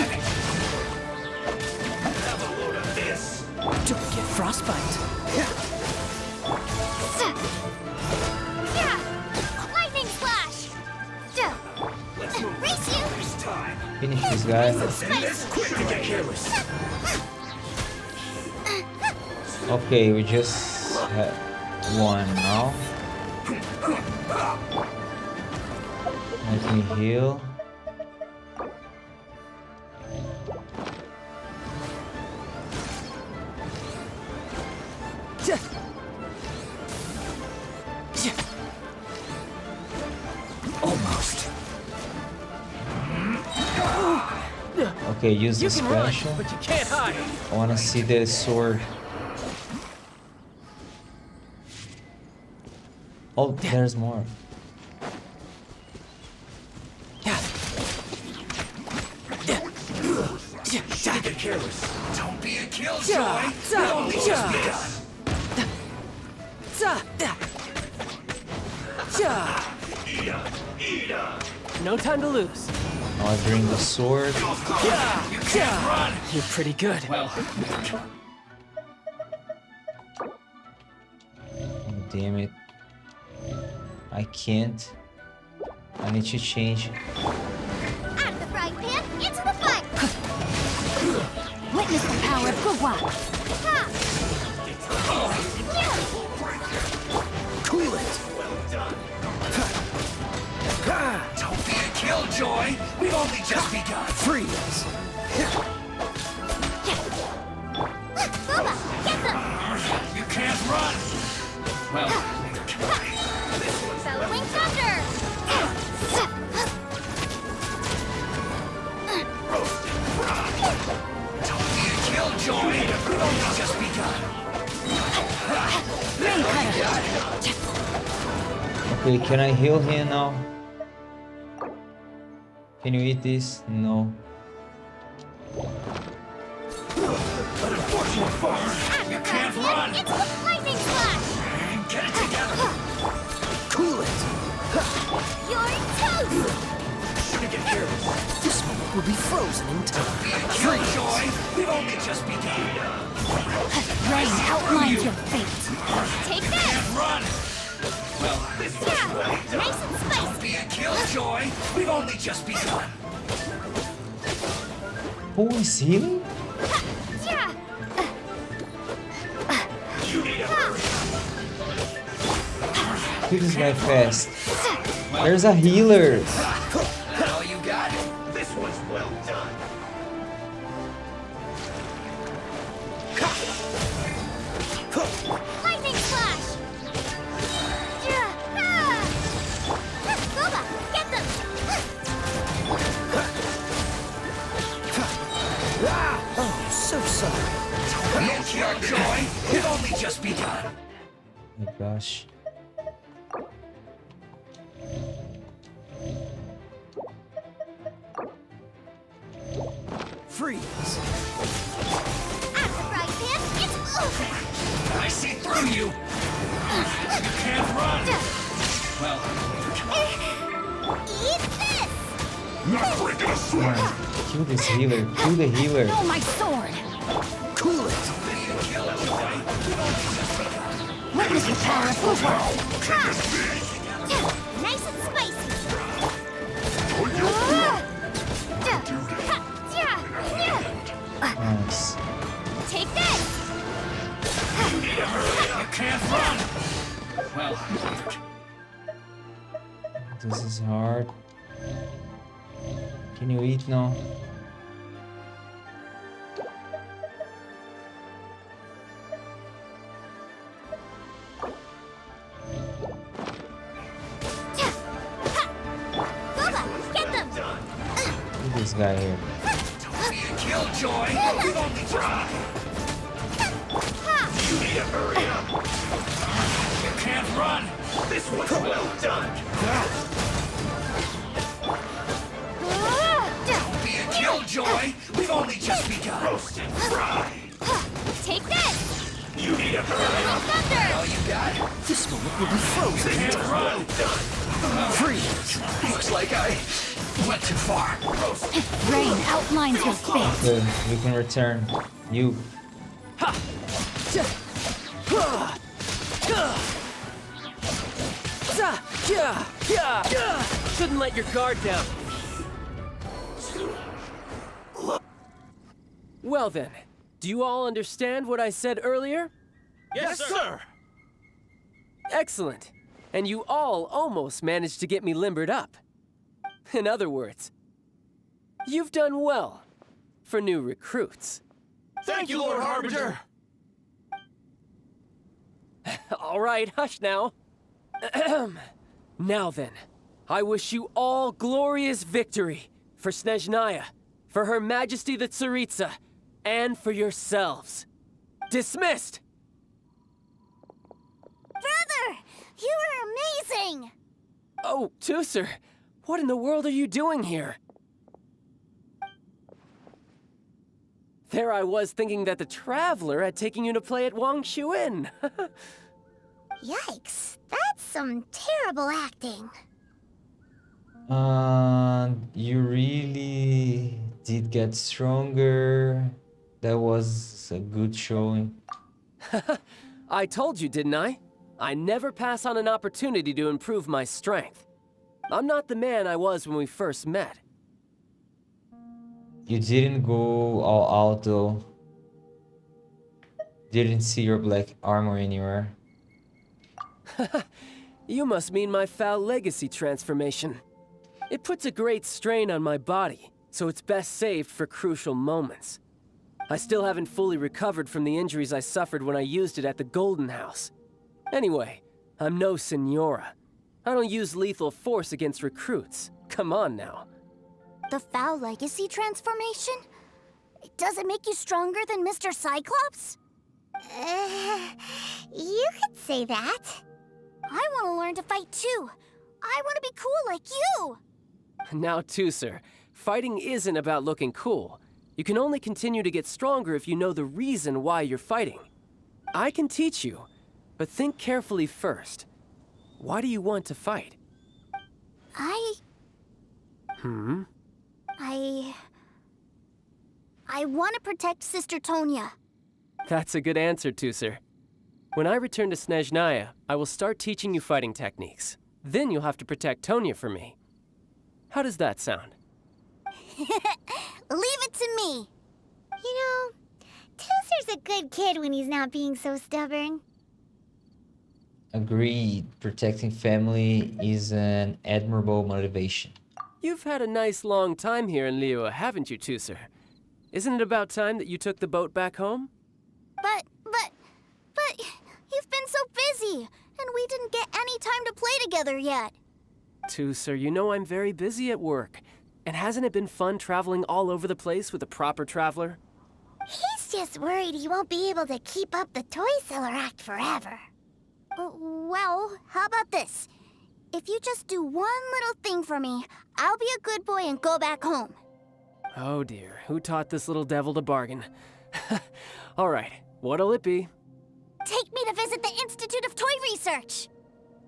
Don't get frostbite. Lightning slash! Race you! Finish this guy. Okay, we just had one now. Let me heal. Almost. Okay, use the You can run, special. but you can't hide. I wanna see the sword. Oh, there's more. Don't get careless. Don't be a killjoy. Only just begun. No time to lose. Now I bring the sword. You're pretty good. Well, Oh, damn it. I can't. I need to change. Out of the frying pan, into the fire! Witness the power of Gugwa! cool it. Don't be a killjoy. We've only just begun. Freeze. Booba, get them! You can't run. Well, Bellowing thunder! don't be a killjoy. We've only just begun. Okay, can I heal him now? Can you eat this? No. You can't run. It's the lightning slash! Get it together. Cool it. You're toast! Get careless. This moment will be frozen in time. Killjoy, we've only just begun. Rain outlines your fate. Take this! Run. Well, this Nice and spicy! be a killjoy. We've only just begun. Who is healing? Yeah! Kill this guy fast. There's a healer. All you got? This one's well done. Lightning slash! Booba, get them! Oh, so sorry. Don't be a killjoy. We've only just begun. Oh my gosh. Freeze. Out of the frying pan, it's over! I see through you. You can't run. Well, Eat this! not breaking a sweat. Kill this healer. Kill the healer. Oh, my sword! Cool it. Witness the power of Gugwa! Nice and spicy! Nice. Take this! You can't run. Well, This is hard. Can you eat now? Booba, get them! Look at this guy here. be a killjoy. We've only just You need to hurry up. You can't run. This one's well done. Don't be joy! We've only just begun! Roasted fry! Take this! You need a hurry! Thunder! All you got? This moment will be frozen. Can't run! Freeze! Looks like I went too far. Roasted! Rain outlines your fate. Good, we can return. You. Shouldn't let your guard down. Well then, do you all understand what I said earlier? Yes, sir. Excellent. And you all almost managed to get me limbered up. In other words, you've done well for new recruits. Thank you, Lord Harbinger. All right, hush now. Now then, I wish you all glorious victory for Snezhnaya, for Her Majesty the Tsaritsa, and for yourselves. Dismissed! Brother, you are amazing! Oh, Tusser, what in the world are you doing here? There I was thinking that the Traveler had taken you to play at Wang Shuin. Yikes, that's some terrible acting. You really did get stronger. That was a good showing. I told you, didn't I? I never pass on an opportunity to improve my strength. I'm not the man I was when we first met. You didn't go all out though. Didn't see your black armor anywhere. You must mean my foul legacy transformation. It puts a great strain on my body, so it's best saved for crucial moments. I still haven't fully recovered from the injuries I suffered when I used it at the Golden House. Anyway, I'm no Senora. I don't use lethal force against recruits. Come on now. The foul legacy transformation? Does it make you stronger than Mr. Cyclops? You could say that. I want to learn to fight too. I want to be cool like you. Now, Tusser, fighting isn't about looking cool. You can only continue to get stronger if you know the reason why you're fighting. I can teach you, but think carefully first. Why do you want to fight? I want to protect Sister Tonya. That's a good answer, Tusser. When I return to Snezhnaya, I will start teaching you fighting techniques. Then you'll have to protect Tonya for me. How does that sound? Leave it to me. You know, Toozer's a good kid when he's not being so stubborn. Agreed. Protecting family is an admirable motivation. You've had a nice long time here in Liyue, haven't you, Tusser? Isn't it about time that you took the boat back home? But you've been so busy, and we didn't get any time to play together yet. Tusser, you know I'm very busy at work. And hasn't it been fun traveling all over the place with a proper traveler? He's just worried he won't be able to keep up the toy seller act forever. Well, how about this? If you just do one little thing for me, I'll be a good boy and go back home. Oh dear, who taught this little devil to bargain? All right, what'll it be? Take me to visit the Institute of Toy Research.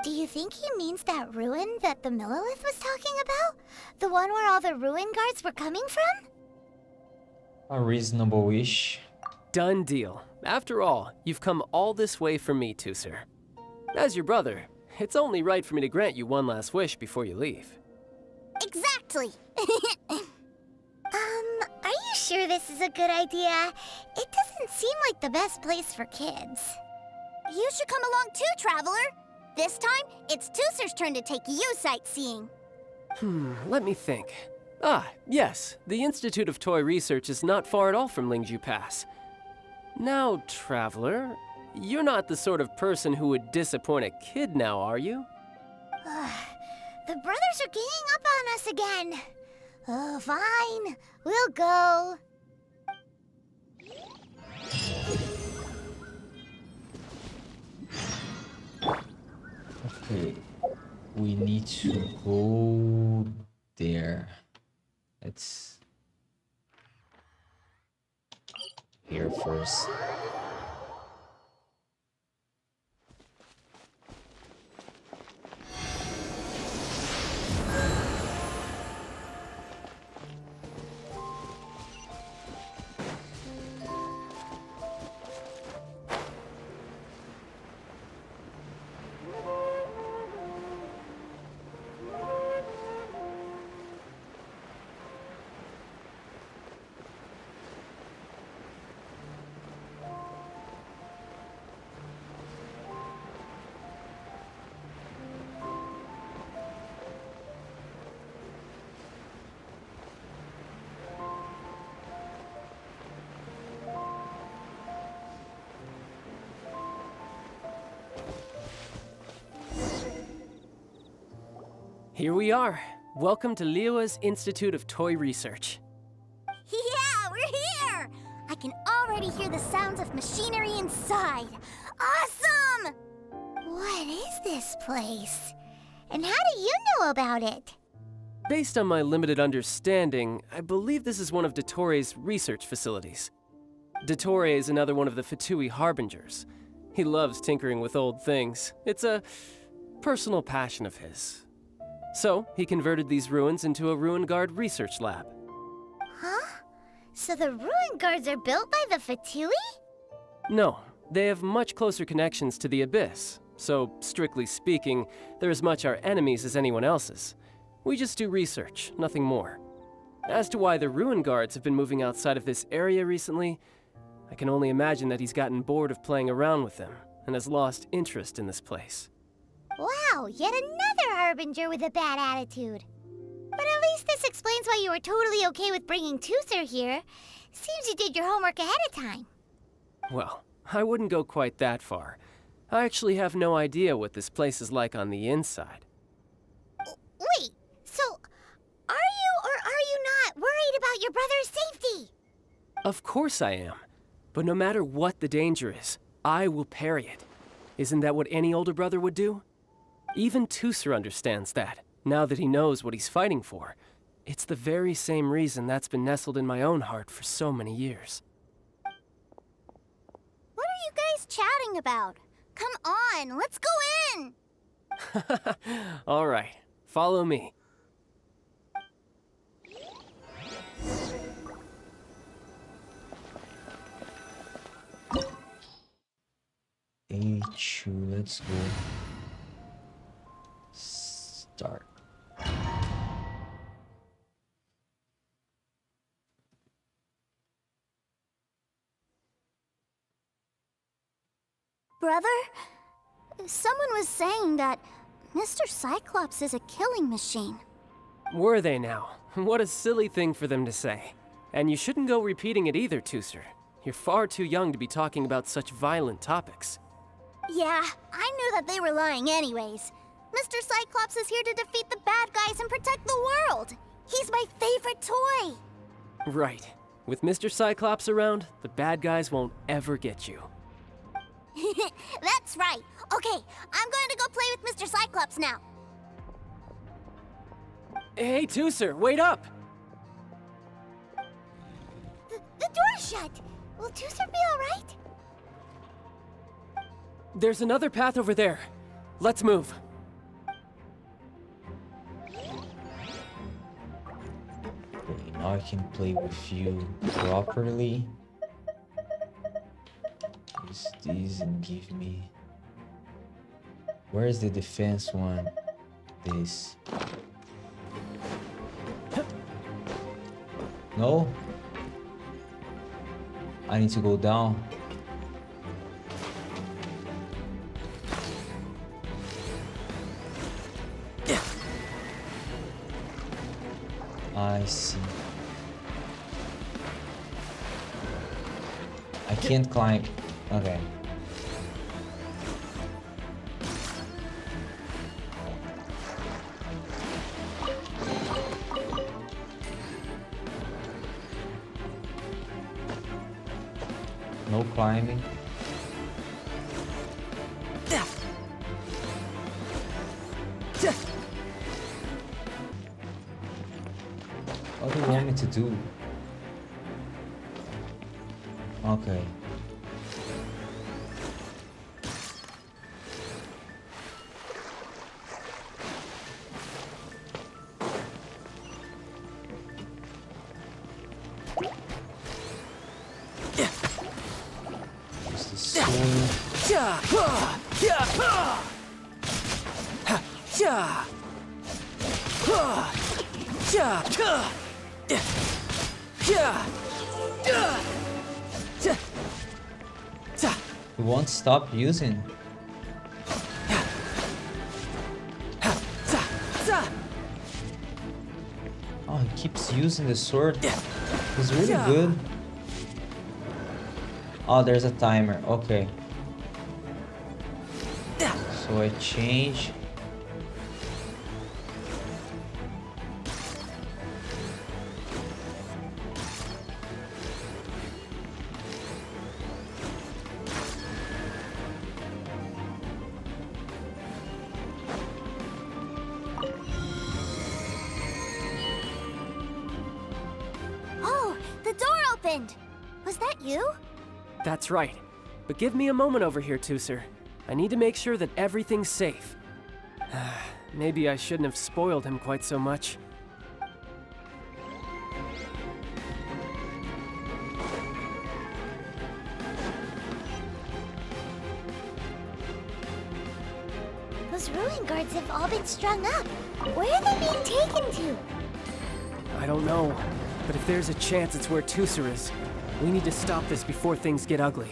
Do you think he means that ruin that the Millilith was talking about? The one where all the ruin guards were coming from? A reasonable wish. Done deal. After all, you've come all this way for me, Tusser. As your brother, it's only right for me to grant you one last wish before you leave. Exactly. Are you sure this is a good idea? It doesn't seem like the best place for kids. You should come along too, Traveler. This time, it's Tusser's turn to take you sightseeing. Let me think. Ah, yes, the Institute of Toy Research is not far at all from Lingju Pass. Now, Traveler, you're not the sort of person who would disappoint a kid now, are you? The brothers are ganging up on us again. Oh, fine. We'll go. Okay, we need to go there. Let's here first. Here we are. Welcome to Liyue's Institute of Toy Research. Yeah, we're here! I can already hear the sounds of machinery inside. Awesome! What is this place? And how do you know about it? Based on my limited understanding, I believe this is one of Dottoro's research facilities. Dottore is another one of the Fatui Harbingers. He loves tinkering with old things. It's a personal passion of his. So, he converted these ruins into a Ruin Guard research lab. Huh? So the Ruin Guards are built by the Fatui? No, they have much closer connections to the Abyss. So, strictly speaking, they're as much our enemies as anyone else's. We just do research, nothing more. As to why the Ruin Guards have been moving outside of this area recently, I can only imagine that he's gotten bored of playing around with them and has lost interest in this place. Wow, yet another Harbinger with a bad attitude. But at least this explains why you were totally okay with bringing Tooser here. Seems you did your homework ahead of time. Well, I wouldn't go quite that far. I actually have no idea what this place is like on the inside. Wait, so are you or are you not worried about your brother's safety? Of course I am. But no matter what the danger is, I will parry it. Isn't that what any older brother would do? Even Tooser understands that, now that he knows what he's fighting for. It's the very same reason that's been nestled in my own heart for so many years. What are you guys chatting about? Come on, let's go in! All right, follow me. H2, let's go. Start. Brother, someone was saying that Mr. Cyclops is a killing machine. Were they now? What a silly thing for them to say. And you shouldn't go repeating it either, Tooser. You're far too young to be talking about such violent topics. Yeah, I knew that they were lying anyways. Mr. Cyclops is here to defeat the bad guys and protect the world. He's my favorite toy. Right. With Mr. Cyclops around, the bad guys won't ever get you. That's right. Okay, I'm going to go play with Mr. Cyclops now. Hey, Tooser, wait up! The door's shut. Will Tooser be all right? There's another path over there. Let's move. Okay, now I can play with you properly. Use these and give me... Where's the defense one? This. No? I need to go down. I see. I can't climb. Okay. No climbing. What do you want me to do? Okay. Use the sword. He won't stop using. Oh, he keeps using the sword. He's really good. Oh, there's a timer. Okay. So I change. Oh, the door opened! Was that you? That's right. But give me a moment over here, Tooser. I need to make sure that everything's safe. Maybe I shouldn't have spoiled him quite so much. Those ruin guards have all been strung up. Where are they being taken to? I don't know, but if there's a chance it's where Tooser is, we need to stop this before things get ugly.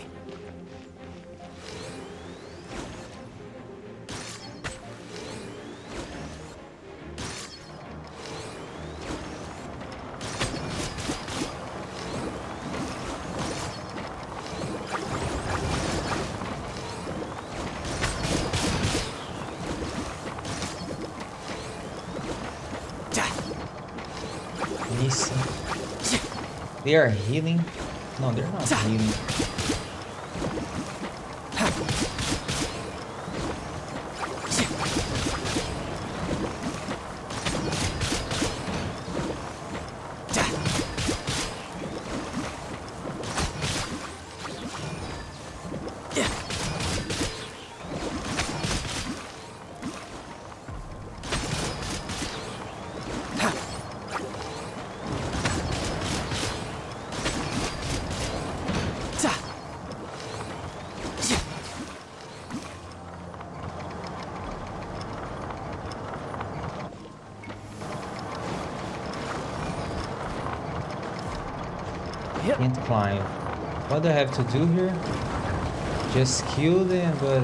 Listen. They are healing? No, they're not healing. Can't climb. What do I have to do here? Just kill them, but...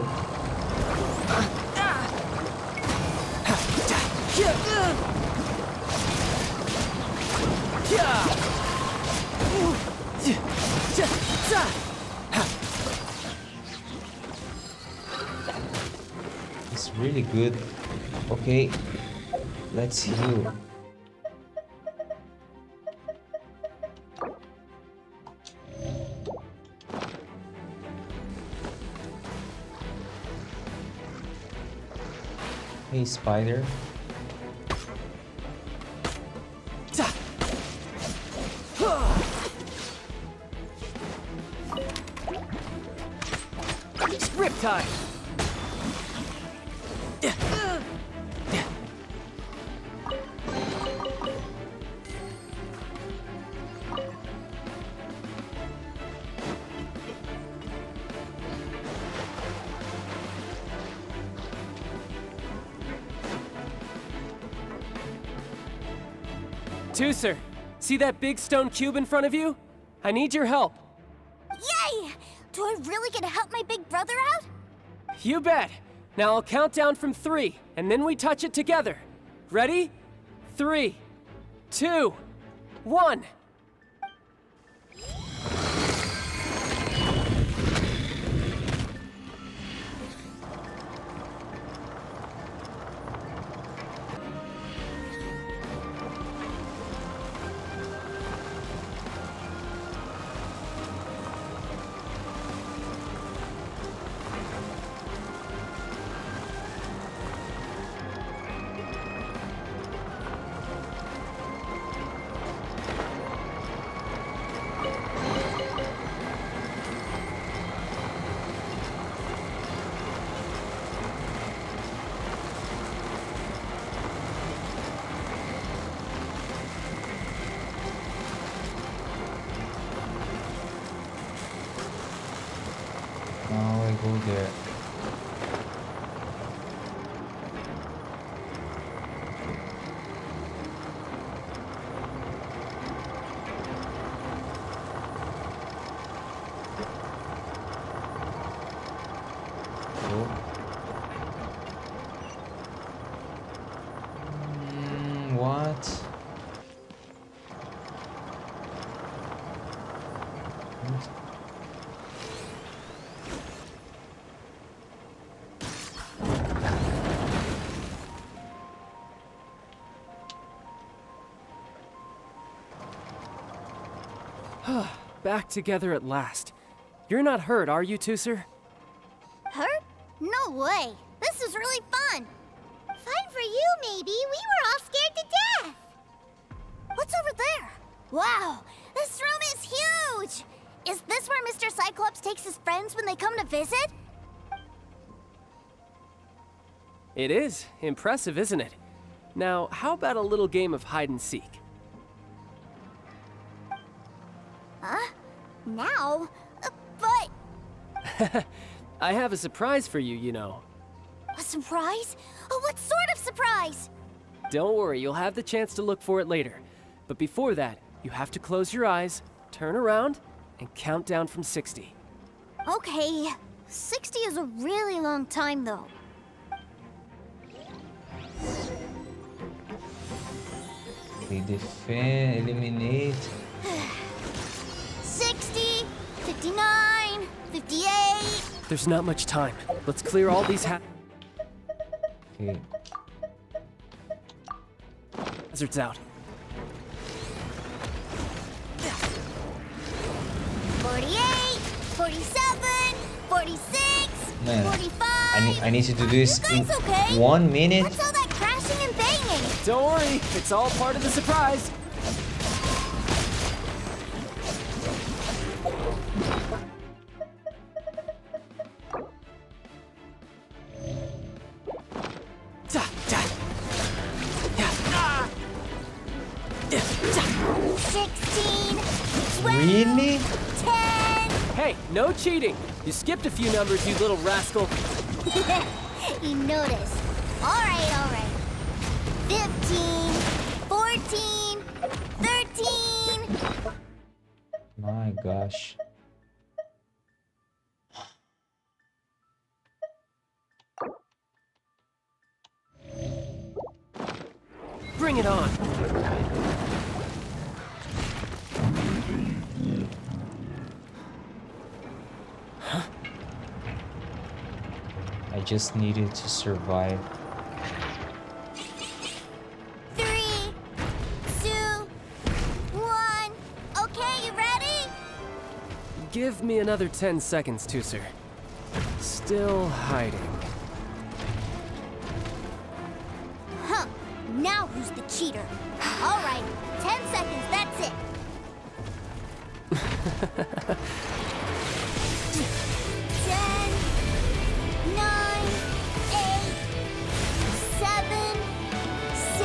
It's really good. Okay, let's heal. Hey, spider. Script time! Tooser, see that big stone cube in front of you? I need your help. Yay! Do I really get to help my big brother out? You bet. Now I'll count down from 3, and then we touch it together. Ready? 3, 2, 1. What? Back together at last. You're not hurt, are you, Tooser? Hurt? No way. This is really fun. Fun for you, maybe. We were all scared to death. What's over there? Wow, this room is huge. Is this where Mr. Cyclops takes his friends when they come to visit? It is. Impressive, isn't it? Now, how about a little game of hide and seek? Huh? Now? But... I have a surprise for you, you know. A surprise? Oh, what sort of surprise? Don't worry, you'll have the chance to look for it later. But before that, you have to close your eyes, turn around, and count down from 60. Okay. 60 is a really long time, though. We defend, eliminate. 60, 59, 58. There's not much time. Let's clear all these Okay. hazards out. 48, 47, 46, Man, 45. I need to do this You in guys okay? 1 minute. What's all that crashing and banging? Don't worry, it's all part of the surprise. Ta, ta. Yeah. Ah. Yeah, ta. 16, 12, Really? 10. Hey, no cheating. You skipped a few numbers, you little rascal. You noticed. All right. 15, 14, 13. My gosh. Bring it on. I just needed to survive. 3, 2, 1. Okay, you ready? Give me another 10 seconds, Tooser. Still hiding. Huh. Now who's the cheater? All right, 10 seconds, that's it. 10, 9, 8, 7, 6,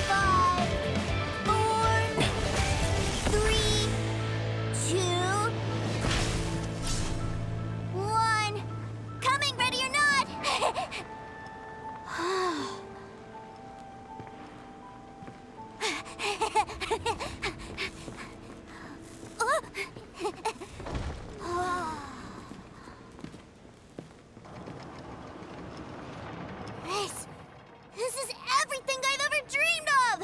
5, 4, 3, 2, 1. Coming, ready or not? This is everything I've ever dreamed of!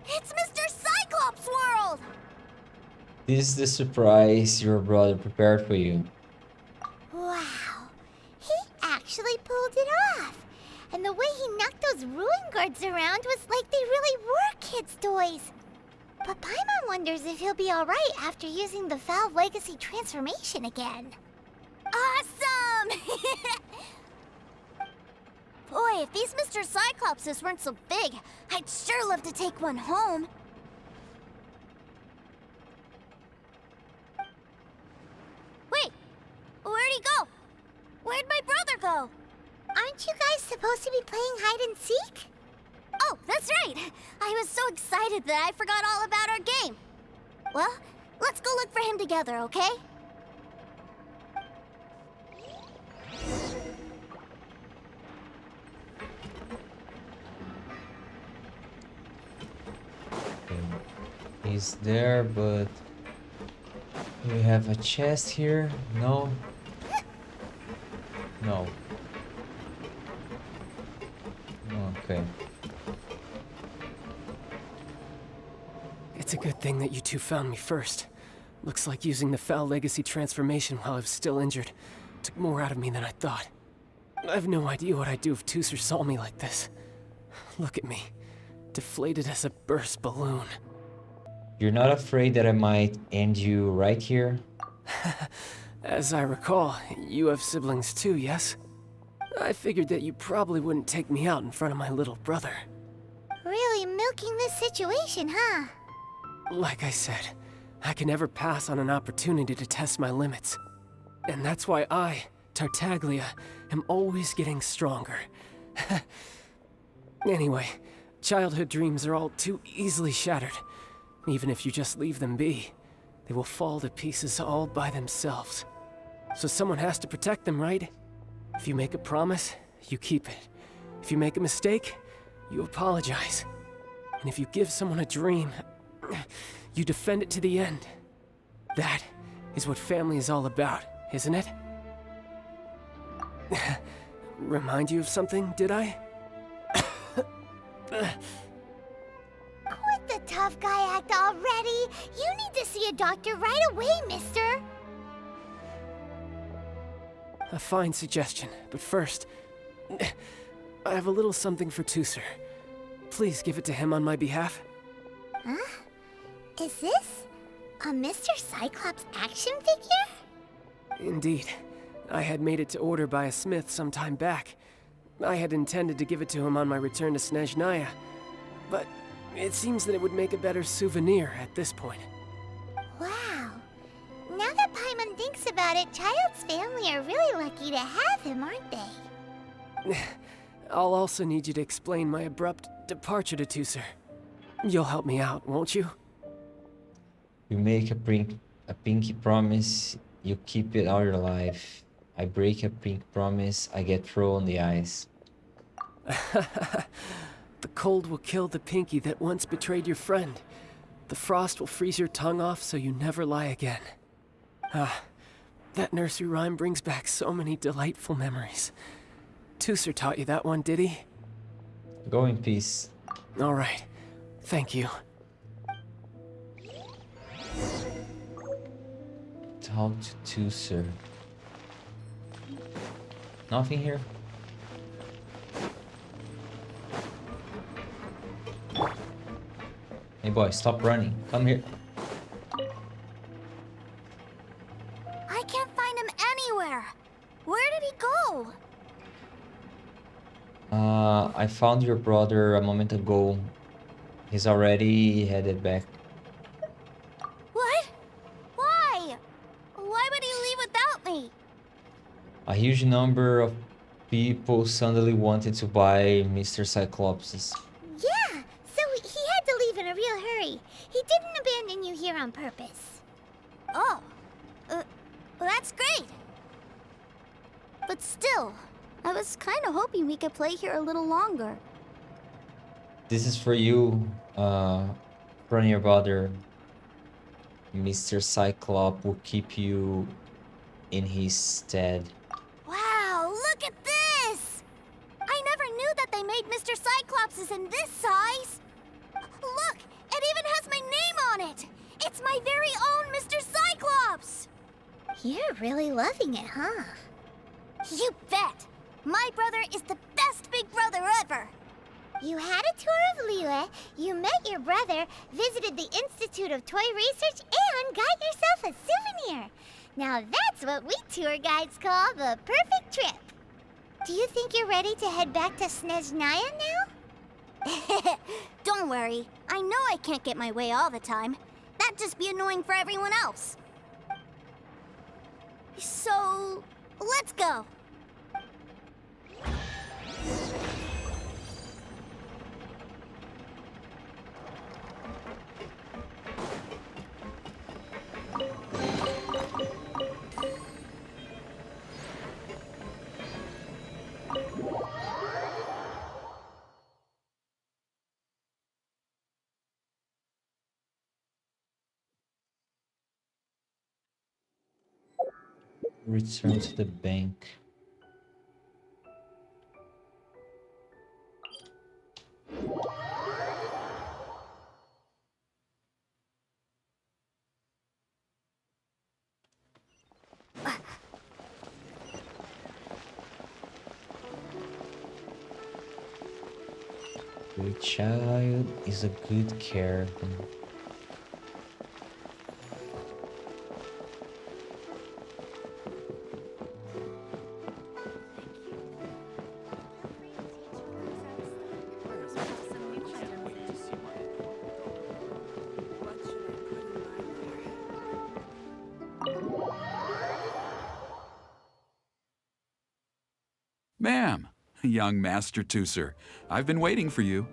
It's Mr. Cyclops' world! This is the surprise your brother prepared for you. Wow. He actually pulled it off. And the way he knocked those ruin guards around was like they really were kids' toys. But Paimon wonders if he'll be alright after using the Valve Legacy transformation again. Awesome! Boy, if these Mr. Cyclopses weren't so big, I'd sure love to take one home. Wait, where'd he go? Where'd my brother go? Aren't you guys supposed to be playing hide and seek? Oh, that's right! I was so excited that I forgot all about our game. Well, let's go look for him together, okay? He's there, but we have a chest here. No. No. Okay. It's a good thing that you two found me first. Looks like using the Foul Legacy transformation while I was still injured took more out of me than I thought. I have no idea what I'd do if Tooser saw me like this. Look at me, deflated as a burst balloon. You're not afraid that I might end you right here? As I recall, you have siblings too, yes? I figured that you probably wouldn't take me out in front of my little brother. Really milking this situation, huh? Like I said, I can never pass on an opportunity to test my limits. And that's why I, Tartaglia, am always getting stronger. Anyway, childhood dreams are all too easily shattered. Even if you just leave them be, they will fall to pieces all by themselves. So someone has to protect them, right? If you make a promise, you keep it. If you make a mistake, you apologize. And if you give someone a dream, you defend it to the end. That is what family is all about, isn't it? Remind you of something, did I? Quit the tough guy act already! You need to see a doctor right away, mister! A fine suggestion, but first, I have a little something for Tooser. Please give it to him on my behalf. Huh? Is this a Mr. Cyclops action figure? Indeed. I had made it to order by a smith some time back. I had intended to give it to him on my return to Snezhnaya, but it seems that it would make a better souvenir at this point. Wow. Now that Paimon thinks about it, Childe's family are really lucky to have him, aren't they? I'll also need you to explain my abrupt departure to Tooser. You'll help me out, won't you? You make a pinky promise, you keep it all your life. I break a pink promise, I get thrown on the ice. The cold will kill the pinky that once betrayed your friend. The frost will freeze your tongue off so you never lie again. Ah, that nursery rhyme brings back so many delightful memories. Tooser taught you that one, did he? Go in peace. All right. Thank you. Talk to Tooser. Nothing here? Hey boy, stop running. Come here. I can't find him anywhere. Where did he go? I found your brother a moment ago. He's already headed back. What? Why? Why would he leave without me? A huge number of people suddenly wanted to buy Mr. Cyclops'. Yeah, so he had to leave in a real hurry. He didn't abandon you here on purpose. Oh, that's great. But still, I was kind of hoping we could play here a little longer. This is for you, from your brother. Mr. Cyclops will keep you in his stead. Wow, look at this! I never knew that they made Mr. Cyclopses in this size. Look, it even has my name on it. It's my very own Mr. Cyclops. You're really loving it, huh? You bet. My brother is the best big brother ever. You had a tour of Liyue, you met your brother, visited the Institute of Toy Research, and got yourself a souvenir. Now that's what we tour guides call the perfect trip. Do you think you're ready to head back to Snezhnaya now? Don't worry. I know I can't get my way all the time. That'd just be annoying for everyone else. So, let's go. Return to the bank. Good child is a good character. Ma'am, young Master Tooser, I've been waiting for you.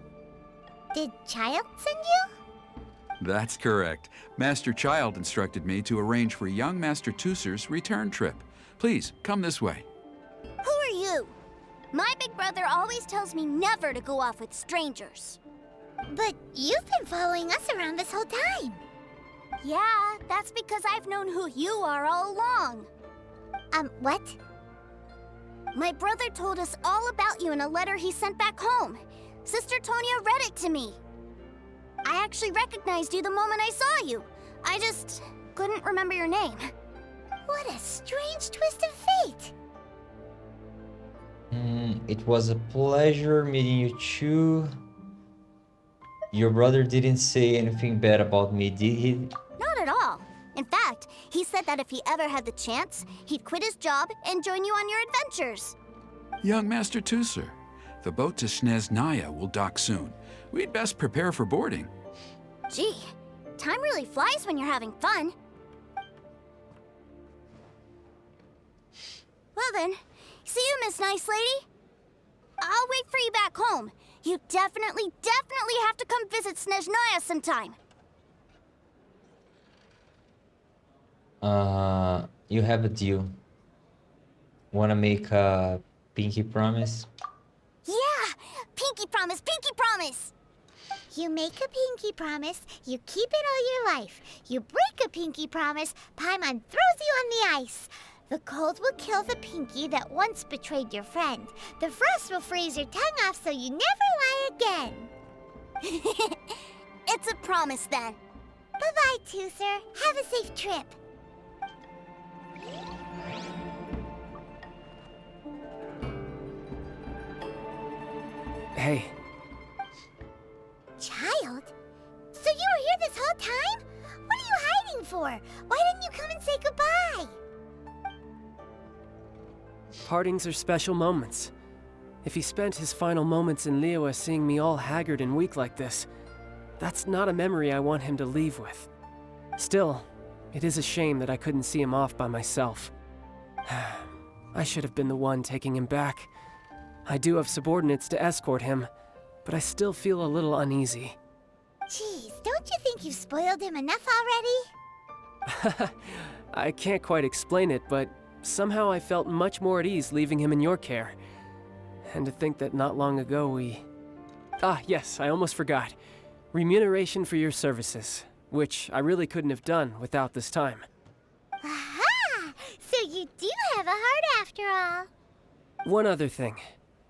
Did Child send you? That's correct. Master Child instructed me to arrange for young Master Tooser's return trip. Please, come this way. Who are you? My big brother always tells me never to go off with strangers. But you've been following us around this whole time. Yeah, that's because I've known who you are all along. What? My brother told us all about you in a letter he sent back home. Sister Tonia read it to me. I actually recognized you the moment I saw you. I just couldn't remember your name. What a strange twist of fate. It was a pleasure meeting you too. Your brother didn't say anything bad about me, did he? Not at all. In fact, he said that if he ever had the chance, he'd quit his job and join you on your adventures. Young Master Tooser, the boat to Snezhnaya will dock soon. We'd best prepare for boarding. Gee, time really flies when you're having fun. Well then, see you, Miss Nice Lady. I'll wait for you back home. You definitely have to come visit Snezhnaya sometime. You have a deal. Wanna make a pinky promise? Yeah! Pinky promise, pinky promise! You make a pinky promise, you keep it all your life. You break a pinky promise, Paimon throws you on the ice. The cold will kill the pinky that once betrayed your friend. The frost will freeze your tongue off so you never lie again. It's a promise then. Bye-bye, Tooser. Have a safe trip. Hey. Child? So you were here this whole time? What are you hiding for? Why didn't you come and say goodbye? Partings are special moments. If he spent his final moments in Liyue seeing me all haggard and weak like this, that's not a memory I want him to leave with. Still, it is a shame that I couldn't see him off by myself. I should have been the one taking him back. I do have subordinates to escort him, but I still feel a little uneasy. Jeez, don't you think you've spoiled him enough already? I can't quite explain it, but somehow I felt much more at ease leaving him in your care. And to think that not long ago we... Ah, yes, I almost forgot. Remuneration for your services, which I really couldn't have done without this time. Aha! So you do have a heart after all. One other thing.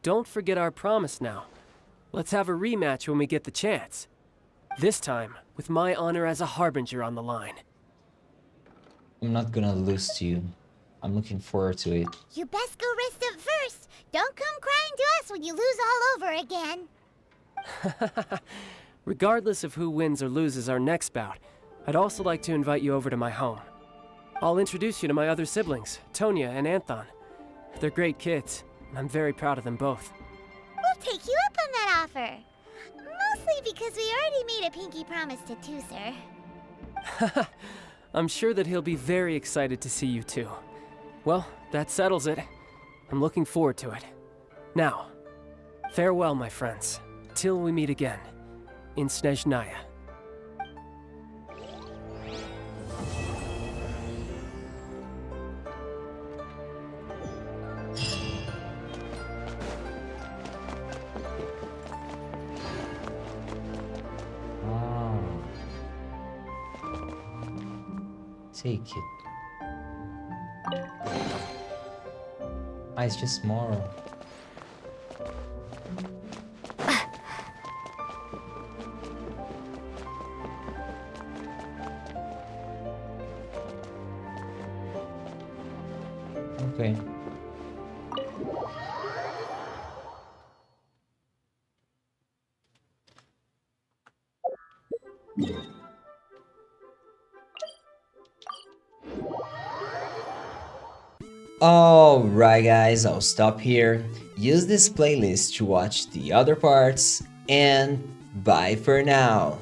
Don't forget our promise now. Let's have a rematch when we get the chance. This time, with my honor as a harbinger on the line. I'm not gonna lose to you. I'm looking forward to it. You best go rest up first. Don't come crying to us when you lose all over again. Regardless of who wins or loses our next bout, I'd also like to invite you over to my home. I'll introduce you to my other siblings, Tonia and Anthon. They're great kids, and I'm very proud of them both. We'll take you up on that offer. Mostly because we already made a pinky promise to Tooser. I'm sure that he'll be very excited to see you too. Well, that settles it. I'm looking forward to it. Now, farewell, my friends, till we meet again, in Snezhnaya. Take it. Ah, it's just more. Okay. Alright guys, I'll stop here. Use this playlist to watch the other parts, and bye for now.